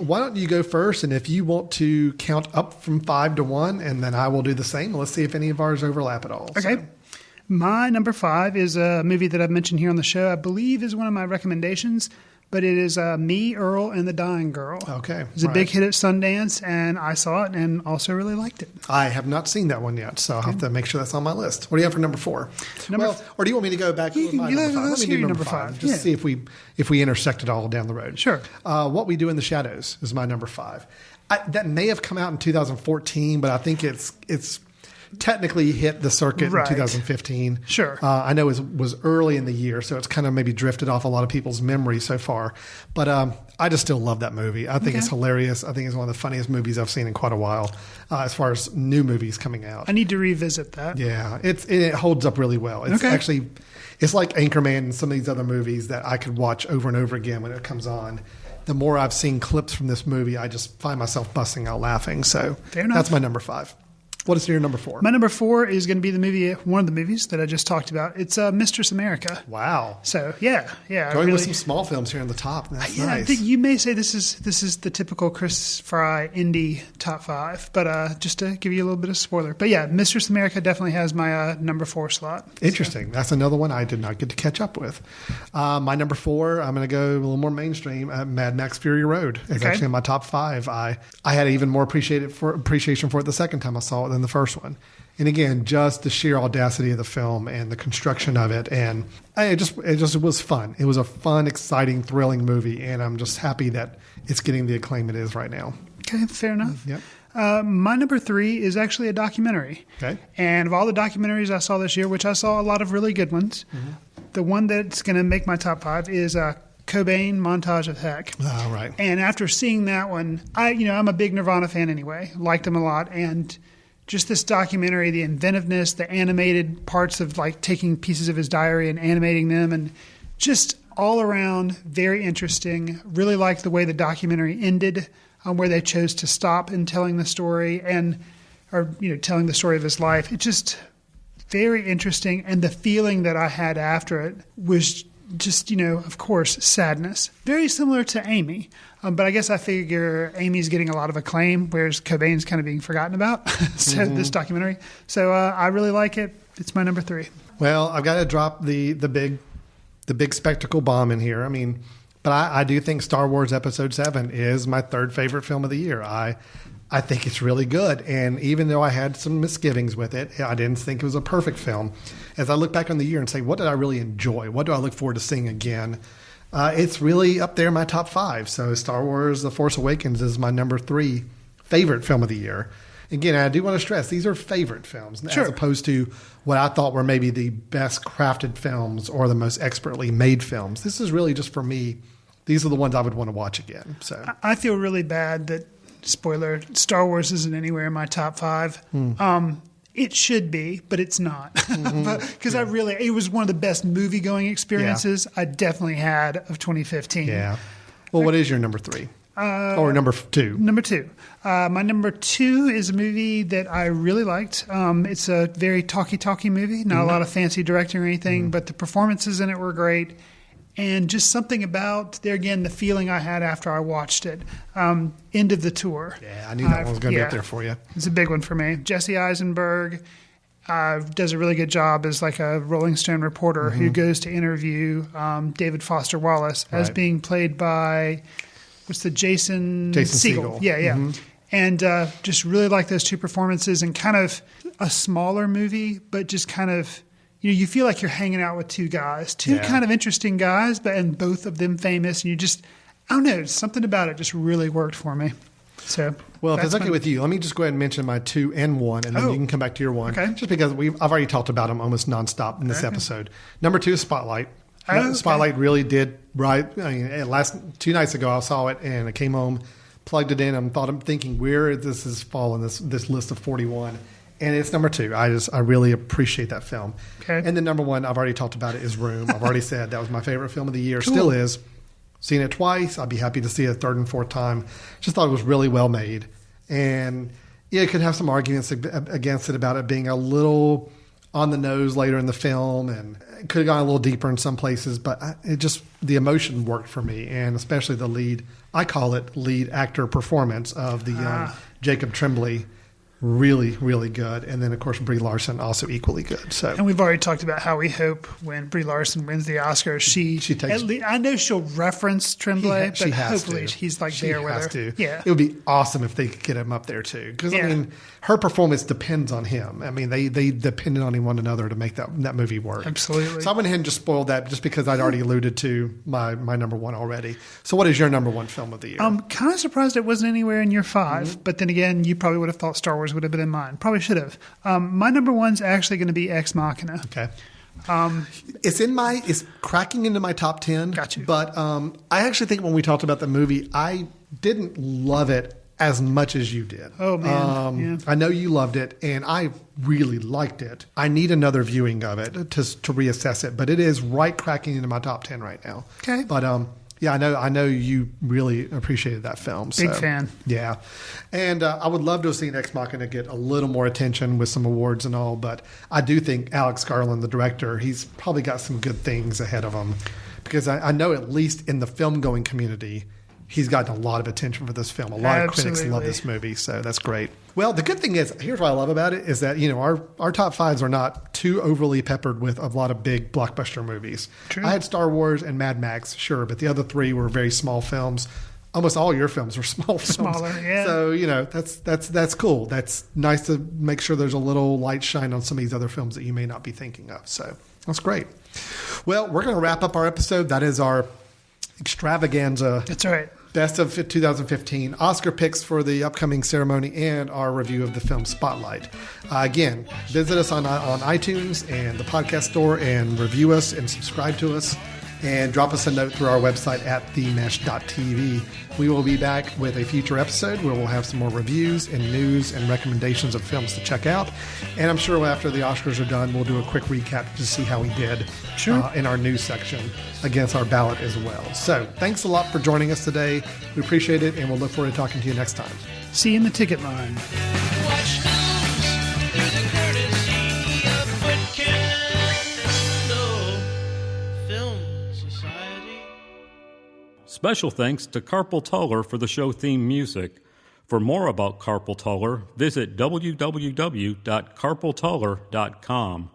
why don't you go first? And if you want to count up from 5 to 1, and then I will do the same. Let's see if any of ours overlap at all. Okay. So. My number 5 is a movie that I've mentioned here on the show. I believe is one of my recommendations, but it is Me, Earl, and the Dying Girl. Okay. It was a big hit at Sundance, and I saw it and also really liked it. I have not seen that one yet, so I'll have to make sure that's on my list. What do you have for number 4? Or do you want me to go back to my number 5? Let's Let me do number 5. Just see if we intersect it all down the road. Sure. What We Do in the Shadows is my number 5. That may have come out in 2014, but I think it's technically hit the circuit Right. in 2015. Sure. I know it was early in the year, so it's kind of maybe drifted off a lot of people's memory so far. But I just still love that movie. I think it's hilarious. I think it's one of the funniest movies I've seen in quite a while as far as new movies coming out. I need to revisit that. Yeah, it holds up really well. It's actually, it's like Anchorman and some of these other movies that I could watch over and over again when it comes on. The more I've seen clips from this movie, I just find myself busting out laughing. So that's my number 5. What is your number 4? My number 4 is going to be the movie, one of the movies that I just talked about. It's Mistress America. Wow. So yeah. Going with some small films here on the top. That's nice. I think you may say this is the typical Chris Fry indie top 5, but just to give you a little bit of spoiler. But yeah, Mistress America definitely has my number 4 slot. Interesting. So. That's another one I did not get to catch up with. My number 4, I'm going to go a little more mainstream. Mad Max Fury Road is actually in my top 5. I had even more appreciation for it the second time I saw it than the first one. And again, just the sheer audacity of the film and the construction of it. And it was fun. It was a fun, exciting, thrilling movie. And I'm just happy that it's getting the acclaim it is right now. Okay, fair enough. Yep. My number 3 is actually a documentary. Okay. And of all the documentaries I saw this year, which I saw a lot of really good ones, the one that's going to make my top 5 is Cobain, Montage of Heck. Oh, right. And after seeing that one, I'm a big Nirvana fan anyway. Liked them a lot. And just this documentary, the inventiveness, the animated parts of like taking pieces of his diary and animating them, and just all around very interesting. Really liked the way the documentary ended, where they chose to stop in telling the story telling the story of his life. It's just very interesting. And the feeling that I had after it was just, of course, sadness. Very similar to Amy. But I guess I figure Amy's getting a lot of acclaim, whereas Cobain's kind of being forgotten about. This documentary. So I really like it. It's my number 3. Well, I've got to drop the big spectacle bomb in here. I mean, but I do think Star Wars Episode 7 is my 3rd favorite film of the year. I think it's really good. And even though I had some misgivings with it, I didn't think it was a perfect film. As I look back on the year and say, what did I really enjoy? What do I look forward to seeing again? It's really up there in my top 5. So Star Wars The Force Awakens is my number 3 favorite film of the year. Again, I do want to stress, these are favorite films, as opposed to what I thought were maybe the best crafted films or the most expertly made films. This is really just for me. These are the ones I would want to watch again. So I feel really bad that, spoiler, Star Wars isn't anywhere in my top 5. It should be, but it's not. Because it was one of the best movie-going experiences I definitely had of 2015. Yeah. Well, what is your number 3? Or number 2? Number 2. My number 2 is a movie that I really liked. It's a very talky movie, not a lot of fancy directing or anything, but the performances in it were great. And just something about, there again, the feeling I had after I watched it. End of the Tour. Yeah, I knew that one was going to be up there for you. It's a big one for me. Jesse Eisenberg does a really good job as like a Rolling Stone reporter who goes to interview David Foster Wallace as being played by, Jason Segel. Yeah. And just really like those two performances, and kind of a smaller movie, but just kind of, you feel like you're hanging out with two kind of interesting guys, and both of them famous. And you just, I don't know, something about it just really worked for me. So, well, if it's okay with you, let me just go ahead and mention my 2 and 1, and then you can come back to your 1. Okay. Just because I've already talked about them almost nonstop in this episode. Number 2 is Spotlight. Spotlight really did right. I mean, 2 nights ago I saw it, and I came home, plugged it in, and I'm thinking where this is fall in this list of 41. And it's number 2. I really appreciate that film. Okay. And then number 1, I've already talked about it, is Room. I've already said that was my favorite film of the year. Cool. Still is. Seen it twice. I'd be happy to see it a 3rd and 4th time. Just thought it was really well made. And it could have some arguments against it about it being a little on the nose later in the film, and it could have gone a little deeper in some places, but the emotion worked for me, and especially the lead actor performance of the young Jacob Tremblay. Really, really good. And then, of course, Brie Larson also equally good. So, and we've already talked about how we hope when Brie Larson wins the Oscar, she takes. I know she'll reference Tremblay, but hopefully he's there with her. To. Yeah, it would be awesome if they could get him up there too. Because I mean, her performance depends on him. I mean, they depended on one another to make that movie work. Absolutely. So I went ahead and just spoiled that just because I'd already alluded to my number 1 already. So what is your number 1 film of the year? I'm kind of surprised it wasn't anywhere in your 5, but then again, you probably would have thought Star Wars would have been in mine. Probably should have. My number one's actually going to be Ex Machina. Okay. It's cracking into my top 10. Got you. But I actually think when we talked about the movie, I didn't love it as much as you did. Oh, man. Yeah. I know you loved it, and I really liked it. I need another viewing of it to reassess it, but it is right cracking into my top 10 right now. Okay. But yeah, I know you really appreciated that film. Big fan. Yeah. And I would love to have seen Ex Machina get a little more attention with some awards and all, but I do think Alex Garland, the director, he's probably got some good things ahead of him, because I know at least in the film-going community, he's gotten a lot of attention for this film. A lot of critics love this movie, so that's great. Well, the good thing is, here's what I love about it, is that, our top fives are not too overly peppered with a lot of big blockbuster movies. True. I had Star Wars and Mad Max, sure, but the other three were very small films. Almost all your films were small films. Smaller, yeah. So, that's cool. That's nice to make sure there's a little light shine on some of these other films that you may not be thinking of. So that's great. Well, we're going to wrap up our episode. That is our extravaganza. That's right. Best of 2015 Oscar picks for the upcoming ceremony and our review of the film Spotlight. Again, visit us on iTunes and the podcast store and review us and subscribe to us, and drop us a note through our website at themesh.tv. We will be back with a future episode where we'll have some more reviews and news and recommendations of films to check out. And I'm sure after the Oscars are done, we'll do a quick recap to see how we did in our news section against our ballot as well. So thanks a lot for joining us today. We appreciate it, and we'll look forward to talking to you next time. See you in the ticket line. Watch news through the courtesy of Footcandle Film Society. Special thanks to Carpal Tuller for the show theme music. For more about Carpal Tuller, visit www.carpaltuller.com.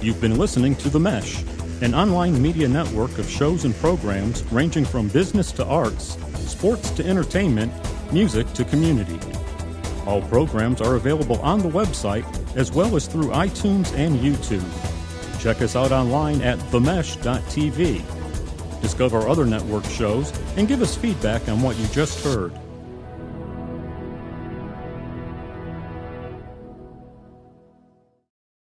You've been listening to The Mesh, an online media network of shows and programs ranging from business to arts, sports to entertainment, music to community. All programs are available on the website as well as through iTunes and YouTube. Check us out online at themesh.tv. Discover other network shows and give us feedback on what you just heard.